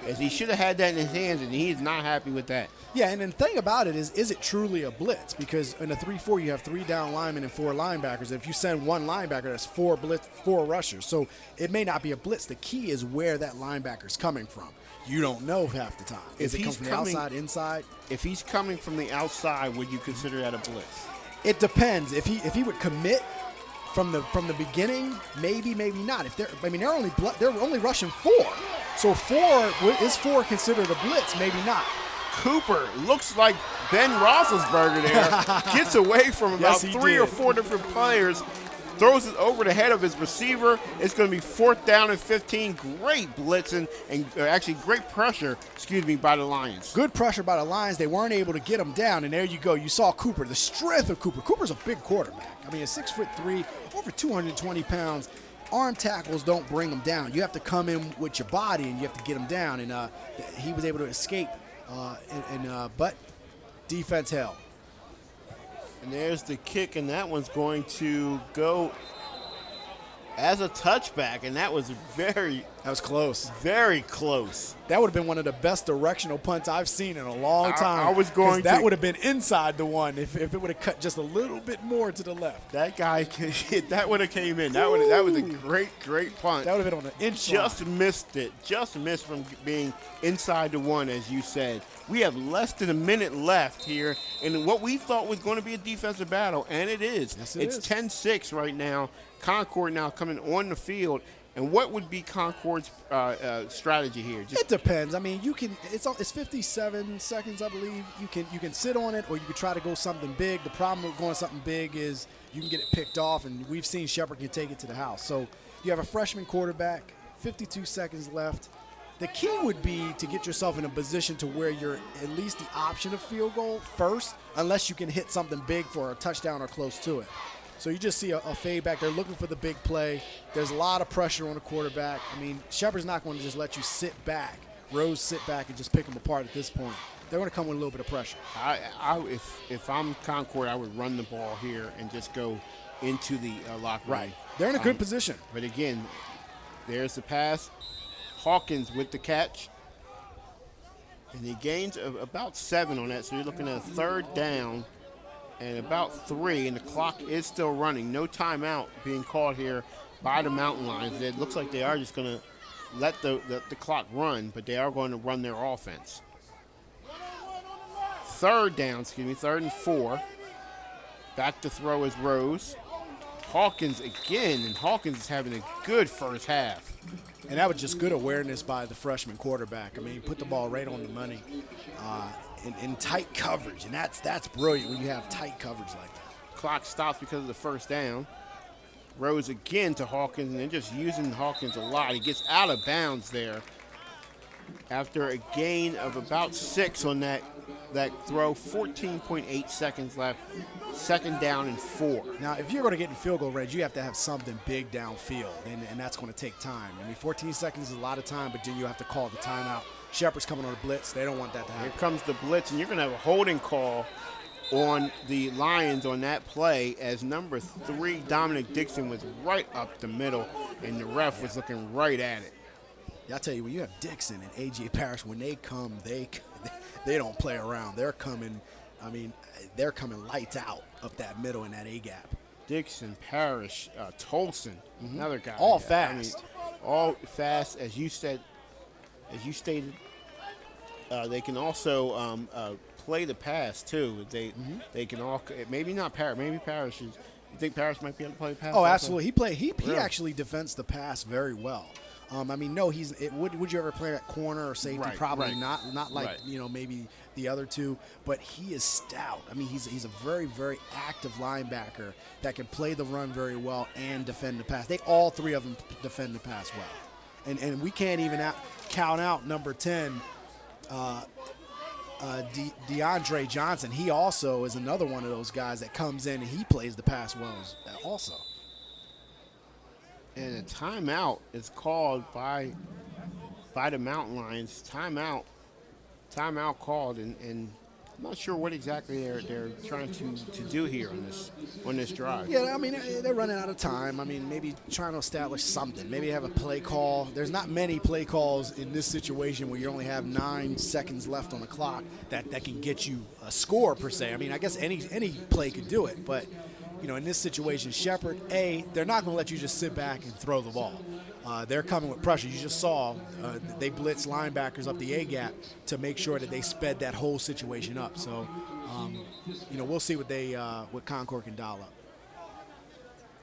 as he should have had that in his hands, and he is not happy with that. Yeah, and the thing about it is it truly a blitz? Because in a 3-4, you have 3 down linemen and 4 linebackers. If you send 1 linebacker, that's 4 rushers. So it may not be a blitz. The key is where that linebacker's coming from. You don't know half the time. Is it coming from the outside, inside? If he's coming from the outside, would you consider that a blitz? It depends. If he would commit from the beginning, maybe not. They're only rushing 4. So is 4 considered a blitz? Maybe not. Cooper looks like Ben Roethlisberger there. Gets away from about 3 or 4 different players. Throws it over the head of his receiver. It's going to be 4th down and 15. Great blitzing and actually great pressure, by the Lions. Good pressure by the Lions. They weren't able to get him down, and there you go. You saw Cooper, the strength of Cooper. Cooper's a big quarterback. I mean, 6'3", over 220 pounds. Arm tackles don't bring him down. You have to come in with your body, and you have to get him down. And he was able to escape, but defense held. And there's the kick, and that one's going to go as a touchback, and that was close. Very close. That would have been one of the best directional punts I've seen in a long time. I was going to. That would have been inside the one if it would have cut just a little bit more to the left. That guy, that would have came in. That was a great punt. That would have been on the inch Just missed it. Just missed from being inside the one, as you said. We have less than a minute left here in what we thought was going to be a defensive battle, and it is. Yes, it's 10-6 right now. Concord now coming on the field. And what would be Concord's strategy here? It depends. I mean, it's 57 seconds, I believe. You can sit on it, or you can try to go something big. The problem with going something big is you can get it picked off, and we've seen Shepherd can take it to the house. So you have a freshman quarterback, 52 seconds left. The key would be to get yourself in a position to where you're at least the option of field goal first, unless you can hit something big for a touchdown or close to it. So you just see a fade back. They're looking for the big play. There's a lot of pressure on the quarterback. I mean, Shepherd's not going to just let you sit back Rose sit back and just pick them apart at this point. They're going to come with a little bit of pressure. If I'm Concord, I would run the ball here and just go into the locker room. Right. They're in a good position. But again, there's the pass. Hawkins with the catch. And he gains about 7 on that, so you're looking at a 3rd down and about 3, and the clock is still running. No timeout being called here by the Mountain Lions. It looks like they are just going to let the clock run, but they are going to run their offense. 3rd down, 3rd and 4. Back to throw is Rose. Hawkins again, and Hawkins is having a good first half. And that was just good awareness by the freshman quarterback. I mean, he put the ball right on the money in tight coverage, and that's brilliant when you have tight coverage like that. Clock stops because of the 1st down. Rose again to Hawkins, and they're just using Hawkins a lot. He gets out of bounds there after a gain of about 6 on that throw. 14.8 seconds left. 2nd down and 4. Now, if you're going to get in field goal range, you have to have something big downfield, and that's going to take time. I mean, 14 seconds is a lot of time, but then you have to call the timeout. Shepherd's coming on a blitz. They don't want that to happen. Here comes the blitz, and you're going to have a holding call on the Lions on that play as number 3, Dominic Dixon, was right up the middle, and the ref was looking right at it. Yeah, I'll tell you, when you have Dixon and A.J. Parrish, when they come, they don't play around. They're coming, they're coming lights out up that middle in that A-gap. Dixon, Parrish, Tolson, another guy. All fast. All fast, as you stated. They can also play the pass too. They can all, maybe not Parrish. Maybe Parrish is. You think Parrish might be able to play the pass? Oh, absolutely. He actually defends the pass very well. No, would you ever play at corner or safety? Right, Probably right. not like Right. Maybe the other two. But he is stout. I mean, he's a very, very active linebacker that can play the run very well and defend the pass. All 3 of them defend the pass well, and we can't even count out number 10, DeAndre Johnson. He also is another one of those guys that comes in and he plays the pass well also. And a timeout is called by the Mountain Lions. Timeout called, and I'm not sure what exactly they're trying to do here on this drive. Yeah, I mean, they're running out of time. I mean, maybe trying to establish something. Maybe have a play call. There's not many play calls in this situation where you only have 9 seconds left on the clock that can get you a score per se. I mean, I guess any play could do it, but in this situation, Shepherd, they're not going to let you just sit back and throw the ball. They're coming with pressure. You just saw they blitz linebackers up the A-gap to make sure that they sped that whole situation up. So, we'll see what Concord can dial up.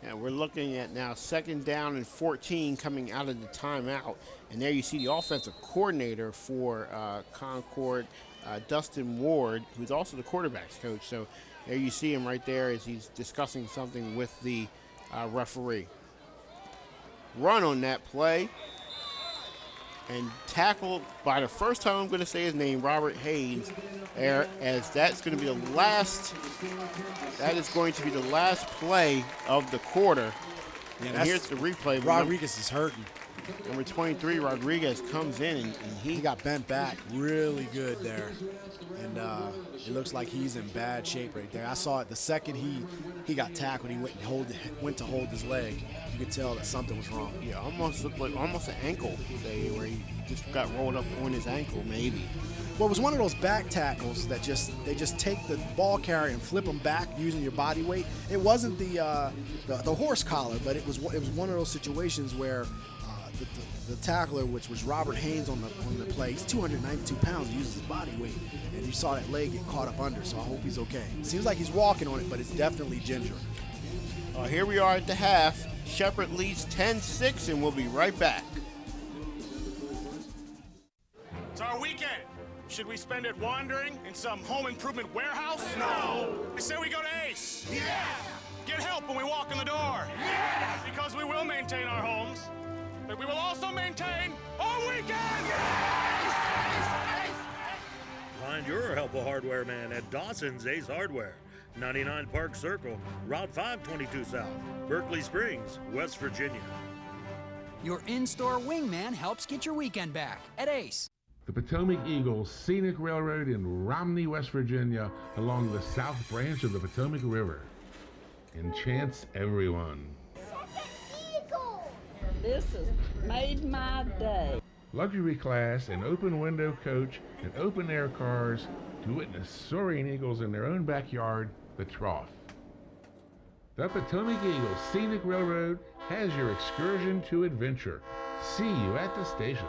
Yeah, we're looking at now 2nd down and 14 coming out of the timeout. And there you see the offensive coordinator for Concord, Dustin Ward, who's also the quarterback's coach. So there you see him right there as he's discussing something with the referee. Run on that play and tackled by the first time I'm going to say his name, Robert Haynes, as that's going to be the last. That is going to be the last play of the quarter. Yeah, and here's the replay. Rodriguez is hurting. Number 23, Rodriguez, comes in and he got bent back really good there. And it looks like he's in bad shape right there. I saw it the second he got tackled. He went to hold his leg. You could tell that something was wrong. Yeah, almost looked like an ankle day where he just got rolled up on his ankle, maybe. Well, it was one of those back tackles that they just take the ball carrier and flip them back using your body weight. It wasn't the horse collar, but it was one of those situations where the tackler, which was Robert Haynes on the play, he's 292 pounds, he uses his body weight, and you saw that leg get caught up under, so I hope he's okay. Seems like he's walking on it, but it's definitely ginger. Here we are at the half. Shepherd leads 10-6, and we'll be right back. It's our weekend. Should we spend it wandering in some home improvement warehouse? No. I say we go to Ace. Yeah. Get help when we walk in the door. Yeah. Because we will maintain our homes. But we will also maintain our weekend! Find your helpful hardware man at Dawson's Ace Hardware, 99 Park Circle, Route 522 South, Berkeley Springs, West Virginia. Your in-store wingman helps get your weekend back at Ace. the Potomac Eagles Scenic Railroad in Romney, West Virginia, along the south branch of the Potomac River. Enchants everyone. This has made my day. Luxury class and open window coach and open air cars to witness soaring eagles in their own backyard, the Trough. The Potomac Eagles Scenic Railroad has your excursion to adventure. See you at the station.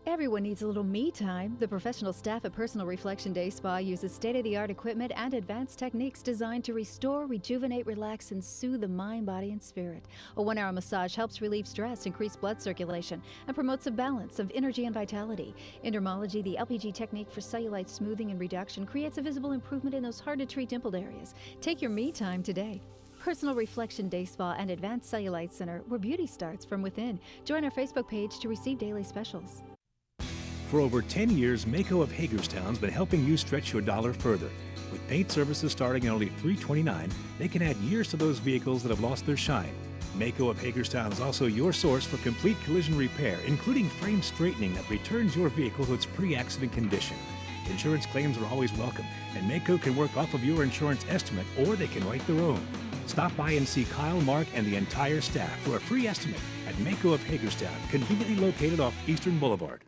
Everyone needs a little me time. The professional staff at Personal Reflection Day Spa uses state-of-the-art equipment and advanced techniques designed to restore, rejuvenate, relax, and soothe the mind, body, and spirit. A 1-hour massage helps relieve stress, increase blood circulation, and promotes a balance of energy and vitality. In dermology, the LPG technique for cellulite smoothing and reduction creates a visible improvement in those hard-to-treat dimpled areas. Take your me time today. Personal Reflection Day Spa and Advanced Cellulite Center, where beauty starts from within. Join our Facebook page to receive daily specials. For over 10 years, Mako of Hagerstown's been helping you stretch your dollar further. With paint services starting at only $329, they can add years to those vehicles that have lost their shine. Mako of Hagerstown is also your source for complete collision repair, including frame straightening that returns your vehicle to its pre-accident condition. Insurance claims are always welcome, and Mako can work off of your insurance estimate, or they can write their own. Stop by and see Kyle, Mark, and the entire staff for a free estimate at Mako of Hagerstown, conveniently located off Eastern Boulevard.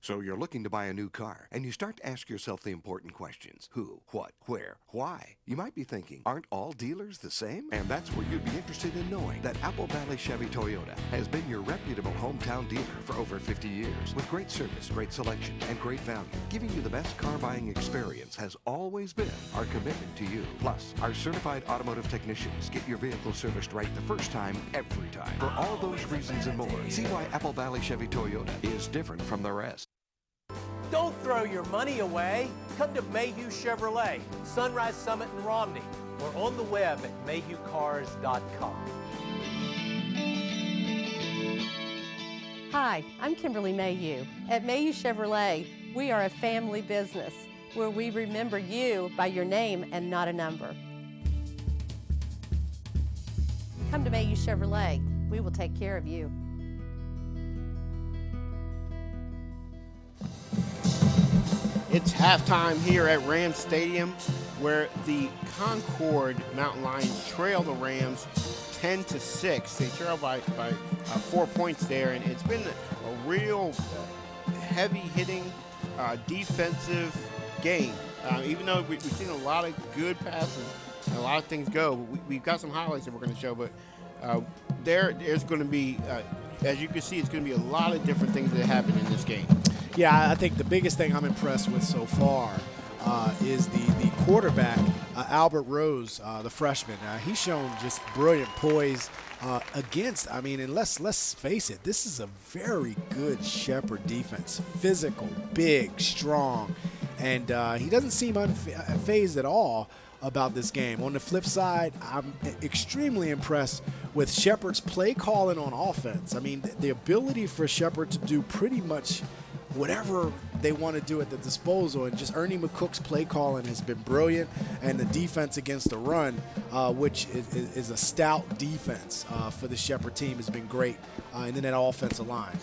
So you're looking to buy a new car, and you start to ask yourself the important questions. Who, what, where, why? You might be thinking, aren't all dealers the same? And that's where you'd be interested in knowing that Apple Valley Chevy Toyota has been your reputable hometown dealer for over 50 years. With great service, great selection, and great value, giving you the best car buying experience has always been our commitment to you. Plus, our certified automotive technicians get your vehicle serviced right the first time, every time. For all those reasons and more, see why Apple Valley Chevy Toyota is different from the rest. Don't throw your money away. Come to Mayhew Chevrolet, Sunrise Summit in Romney, or on the web at mayhewcars.com. Hi, I'm Kimberly Mayhew. At Mayhew Chevrolet, we are a family business where we remember you by your name and not a number. Come to Mayhew Chevrolet. We will take care of you. It's halftime here at Rams Stadium, where the Concord Mountain Lions trail the Rams 10-6. They trail by 4 points there, and it's been a real heavy-hitting defensive game. Even though we've seen a lot of good passes and a lot of things go, we've got some highlights that we're going to show, but there's going to be, as you can see, it's going to be a lot of different things that happen in this game. Yeah, I think the biggest thing I'm impressed with so far is the quarterback, Albert Rose, the freshman. He's shown just brilliant poise against, I mean, and let's face it, this is a very good Shepherd defense. Physical, big, strong, and he doesn't seem unfazed at all about this game. On the flip side, I'm extremely impressed with Shepherd's play calling on offense. I mean, the ability for Shepherd to do pretty much whatever they want to do at the disposal, and just Ernie McCook's play calling has been brilliant, and the defense against the run, which is a stout defense for the Shepherd team, has been great, and then that offensive line,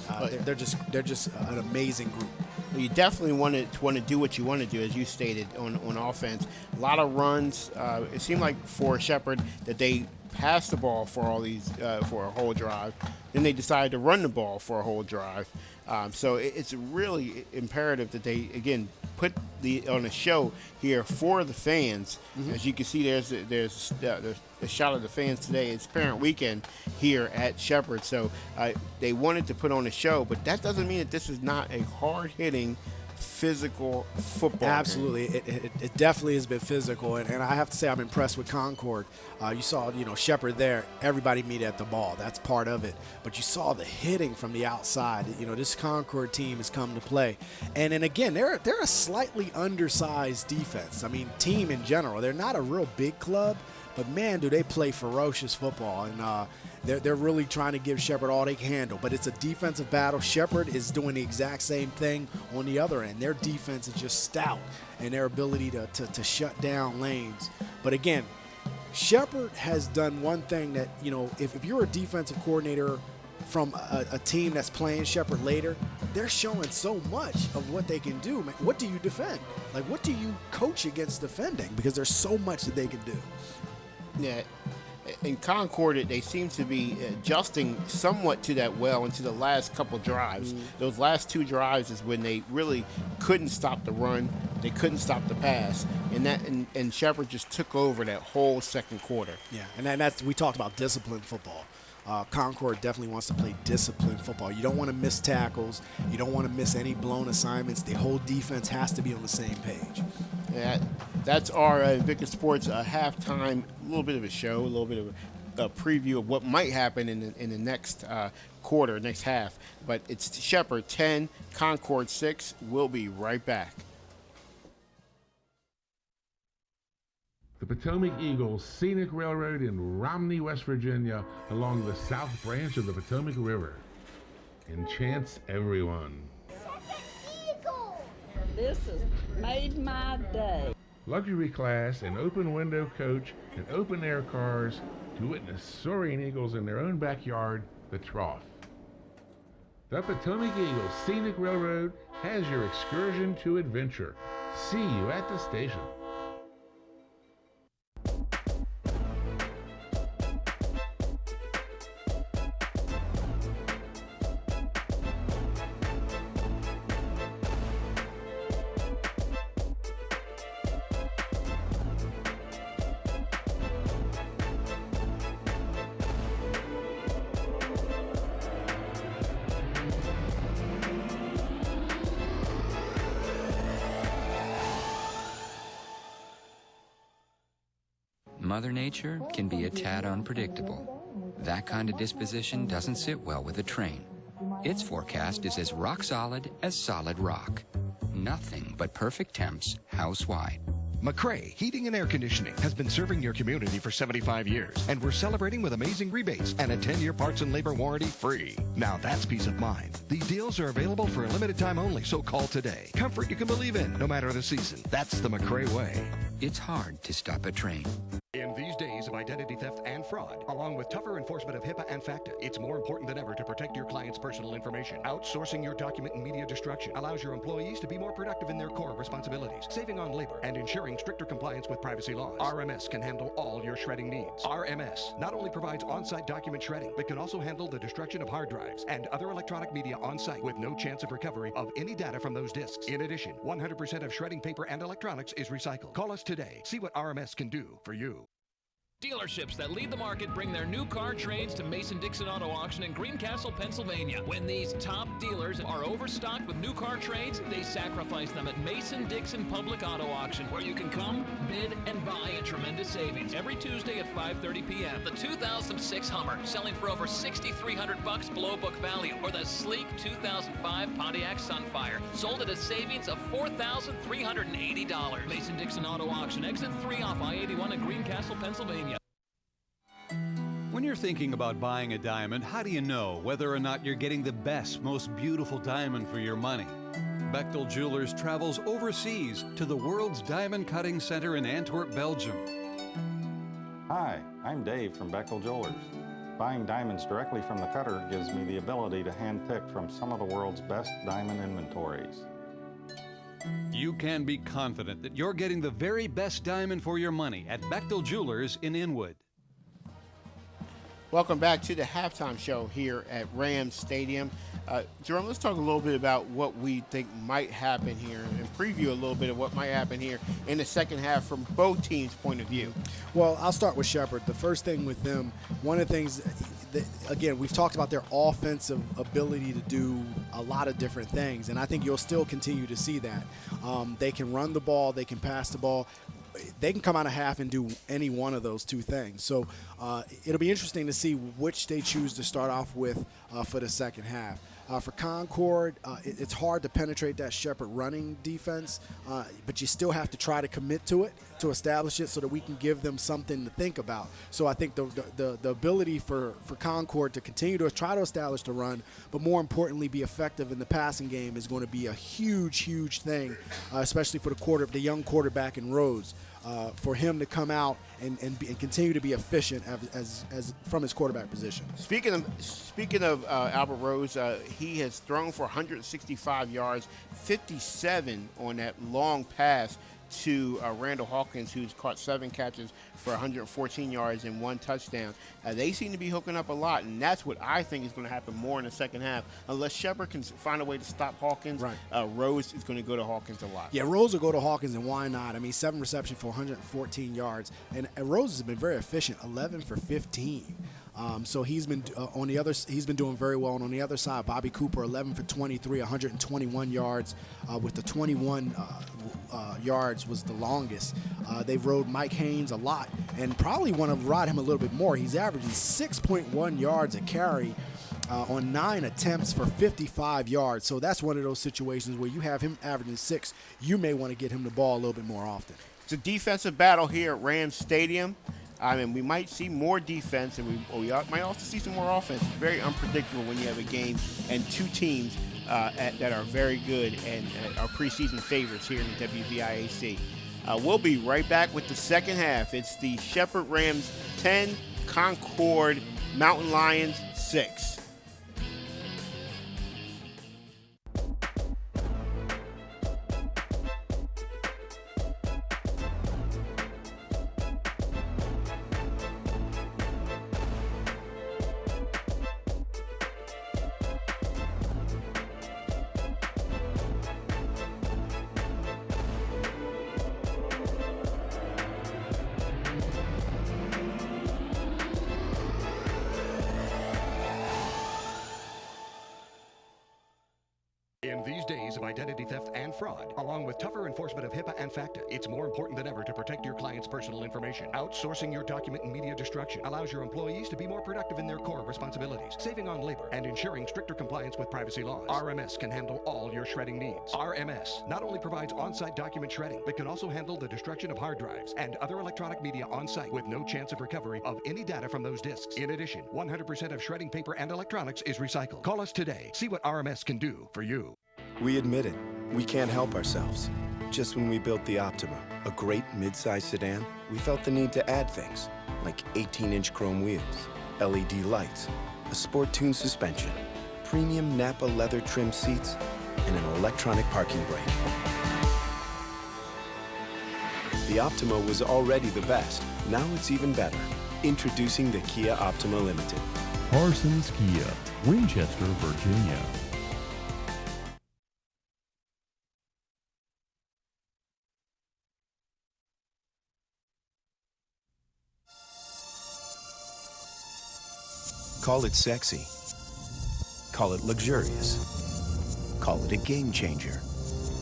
they're just an amazing group. Well, you definitely want to do what you want to do, as you stated, on offense. A lot of runs. It seemed like for Shepherd that they passed the ball for all these for a whole drive. Then they decided to run the ball for a whole drive. So it's really imperative that they, again, put on a show here for the fans. As you can see, there's a shot of the fans today. It's Parent Weekend here at Shepherd. So they wanted to put on a show, but that doesn't mean that this is not a hard-hitting, physical football Absolutely. It definitely has been physical, and I have to say I'm impressed with Concord. You saw, Shepherd there, everybody meet at the ball. That's part of it. But you saw the hitting from the outside. This Concord team has come to play. And again, they're a slightly undersized defense. I mean, team in general. They're not a real big club, but man, do they play ferocious football. And they're really trying to give Shepherd all they can handle. But it's a defensive battle. Shepherd is doing the exact same thing on the other end. Their defense is just stout in their ability to shut down lanes. But again, Shepherd has done one thing that, if you're a defensive coordinator from a team that's playing Shepherd later, they're showing so much of what they can do. Man, what do you defend? Like, what do you coach against defending? Because there's so much that they can do. Yeah. In Concord, they seem to be adjusting somewhat to that well into the last couple drives. Those last two drives is when they really couldn't stop the run. They couldn't stop the pass. And Shepherd just took over that whole second quarter. Yeah, and that's we talked about disciplined football. Concord definitely wants to play disciplined football. You don't want to miss tackles. You don't want to miss any blown assignments. The whole defense has to be on the same page. Yeah, that's our Invictus Sports halftime, a little bit of a show, a little bit of a preview of what might happen in the next quarter, next half. But it's Shepherd 10, Concord 6. We'll be right back. The Potomac Eagles Scenic Railroad in Romney, West Virginia, along the south branch of the Potomac River. Enchants everyone. This has made my day. Luxury class and open window coach and open air cars to witness soaring eagles in their own backyard, the Trough. The Potomac Eagles Scenic Railroad has your excursion to adventure. See you at the station. Mother Nature can be a tad unpredictable. That kind of disposition doesn't sit well with a train. Its forecast is as rock solid as solid rock. Nothing but perfect temps house-wide. McCrae Heating and Air Conditioning has been serving your community for 75 years, and we're celebrating with amazing rebates and a 10-year parts and labor warranty free. Now that's peace of mind. These deals are available for a limited time only, so call today. Comfort you can believe in, no matter the season. That's the McCrae way. It's hard to stop a train. In these days of identity theft and fraud, along with tougher enforcement of HIPAA and FACTA, it's more important than ever to protect your client's personal information. Outsourcing your document and media destruction allows your employees to be more productive in their core responsibilities, saving on labor and ensuring stricter compliance with privacy laws. RMS can handle all your shredding needs. RMS not only provides on-site document shredding, but can also handle the destruction of hard drives and other electronic media on-site with no chance of recovery of any data from those disks. In addition, 100% of shredding paper and electronics is recycled. Call us today. See what RMS can do for you. Dealerships that lead the market bring their new car trades to Mason-Dixon Auto Auction in Greencastle, Pennsylvania. When these top dealers are overstocked with new car trades, they sacrifice them at Mason-Dixon Public Auto Auction, where you can come, bid, and buy at tremendous savings every Tuesday at 5:30 p.m. The 2006 Hummer, selling for over $6,300 below book value, or the sleek 2005 Pontiac Sunfire, sold at a savings of $4,380. Mason-Dixon Auto Auction, exit 3 off I-81 in Greencastle, Pennsylvania. When you're thinking about buying a diamond, how do you know whether or not you're getting the best, most beautiful diamond for your money? Bechtel Jewelers travels overseas to the world's diamond cutting center in Antwerp, Belgium. Hi, I'm Dave from Bechtel Jewelers. Buying diamonds directly from the cutter gives me the ability to hand-pick from some of the world's best diamond inventories. You can be confident that you're getting the very best diamond for your money at Bechtel Jewelers in Inwood. Welcome back to the halftime show here at Rams Stadium. Jerome, let's talk a little bit about what we think might happen here and preview a little bit of what might happen here in the second half from both teams' point of view. Well, I'll start with Shepherd. The first thing with them, one of the things, again, we've talked about their offensive ability to do a lot of different things, and I think you'll still continue to see that. They can run the ball, they can pass the ball. They can come out of half and do any one of those two things. So it'll be interesting to see which they choose to start off with for the second half. For Concord, it's hard to penetrate that Shepherd running defense, but you still have to try to commit to it, to establish it so that we can give them something to think about. So I think the ability for Concord to continue to try to establish the run, but more importantly be effective in the passing game is going to be a huge, huge thing, especially for the young quarterback in Rhodes. For him to come out and continue to be efficient as from his quarterback position. Speaking of Albert Rose, he has thrown for 165 yards, 57 on that long pass to Randall Hawkins, who's caught 7 catches for 114 yards and 1 touchdown. They seem to be hooking up a lot, and that's what I think is going to happen more in the second half. Unless Shepherd can find a way to stop Hawkins, right. Rose is going to go to Hawkins a lot. Yeah, Rose will go to Hawkins, and why not? I mean, 7 receptions for 114 yards, and Rose has been very efficient, 11 for 15. So he's been he's been doing very well. And on the other side, Bobby Cooper, 11 for 23, 121 yards, with the 21 yards was the longest. They've rode Mike Haynes a lot, and probably want to ride him a little bit more. He's averaging 6.1 yards a carry on 9 attempts for 55 yards. So that's one of those situations where you have him averaging 6. You may want to get him the ball a little bit more often. It's a defensive battle here at Rams Stadium. I mean, we might see more defense, and we might also see some more offense. It's very unpredictable when you have a game and two teams that are very good and are preseason favorites here in the WVIAC. We'll be right back with the second half. It's the Shepherd Rams 10, Concord Mountain Lions 6. In these days of identity theft and fraud, along with tougher enforcement of HIPAA and FACTA, it's more important than ever to protect your client's personal information. Outsourcing your document and media destruction allows your employees to be more productive in their core responsibilities, saving on labor and ensuring stricter compliance with privacy laws. RMS can handle all your shredding needs. RMS not only provides on-site document shredding, but can also handle the destruction of hard drives and other electronic media on-site with no chance of recovery of any data from those disks. In addition, 100% of shredding paper and electronics is recycled. Call us today. See what RMS can do for you. We admit it, we can't help ourselves. Just when we built the Optima, a great mid-size sedan, we felt the need to add things, like 18-inch chrome wheels, LED lights, a sport-tuned suspension, premium Napa leather trim seats, and an electronic parking brake. The Optima was already the best. Now it's even better. Introducing the Kia Optima Limited. Parsons Kia, Winchester, Virginia. Call it sexy. Call it luxurious. Call it a game changer.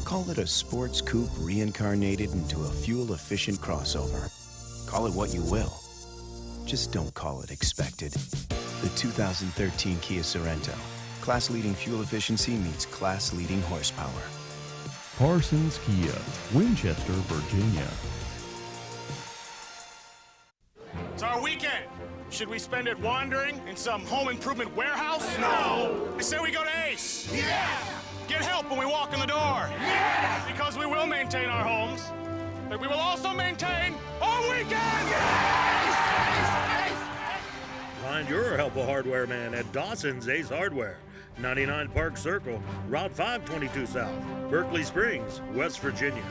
Call it a sports coupe reincarnated into a fuel-efficient crossover. Call it what you will. Just don't call it expected. The 2013 Kia Sorento. Class-leading fuel efficiency meets class-leading horsepower. Parsons Kia, Winchester, Virginia. It's our weekend. Should we spend it wandering in some home improvement warehouse? No! I say we go to Ace. Yeah! Get help when we walk in the door. Yeah! Because we will maintain our homes, but we will also maintain our weekend! Yes! Find your helpful hardware man at Dawson's Ace Hardware, 99 Park Circle, Route 522 South, Berkeley Springs, West Virginia.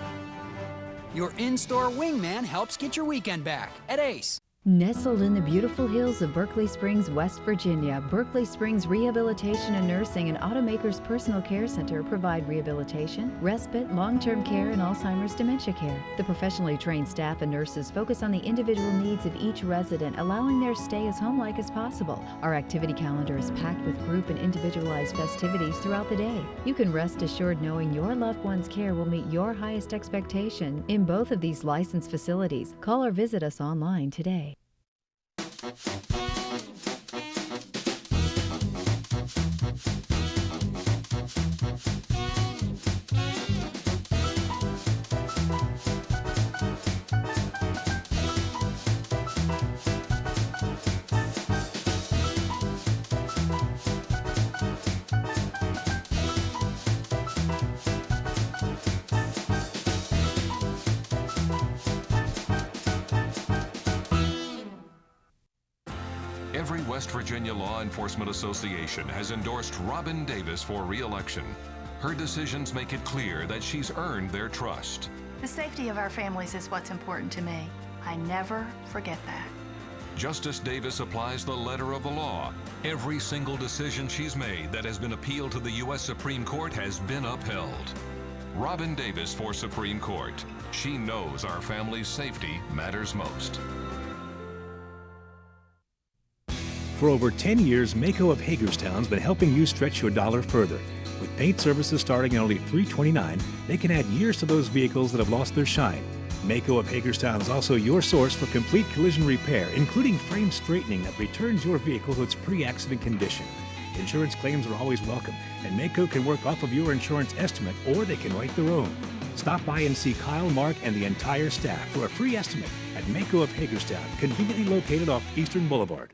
Your in-store wingman helps get your weekend back at Ace. Nestled in the beautiful hills of Berkeley Springs, West Virginia, Berkeley Springs Rehabilitation and Nursing and Automakers Personal Care Center provide rehabilitation, respite, long-term care, and Alzheimer's dementia care. The professionally trained staff and nurses focus on the individual needs of each resident, allowing their stay as home-like as possible. Our activity calendar is packed with group and individualized festivities throughout the day. You can rest assured knowing your loved one's care will meet your highest expectation in both of these licensed facilities. Call or visit us online today. Every West Virginia Law Enforcement Association has endorsed Robin Davis for re-election. Her decisions make it clear that she's earned their trust. The safety of our families is what's important to me. I never forget that. Justice Davis applies the letter of the law. Every single decision she's made that has been appealed to the U.S. Supreme Court has been upheld. Robin Davis for Supreme Court. She knows our family's safety matters most. For over 10 years, Mako of Hagerstown's been helping you stretch your dollar further. With paint services starting at only $3.29, they can add years to those vehicles that have lost their shine. Mako of Hagerstown is also your source for complete collision repair, including frame straightening that returns your vehicle to its pre-accident condition. Insurance claims are always welcome, and Mako can work off of your insurance estimate, or they can write their own. Stop by and see Kyle, Mark, and the entire staff for a free estimate at Mako of Hagerstown, conveniently located off Eastern Boulevard.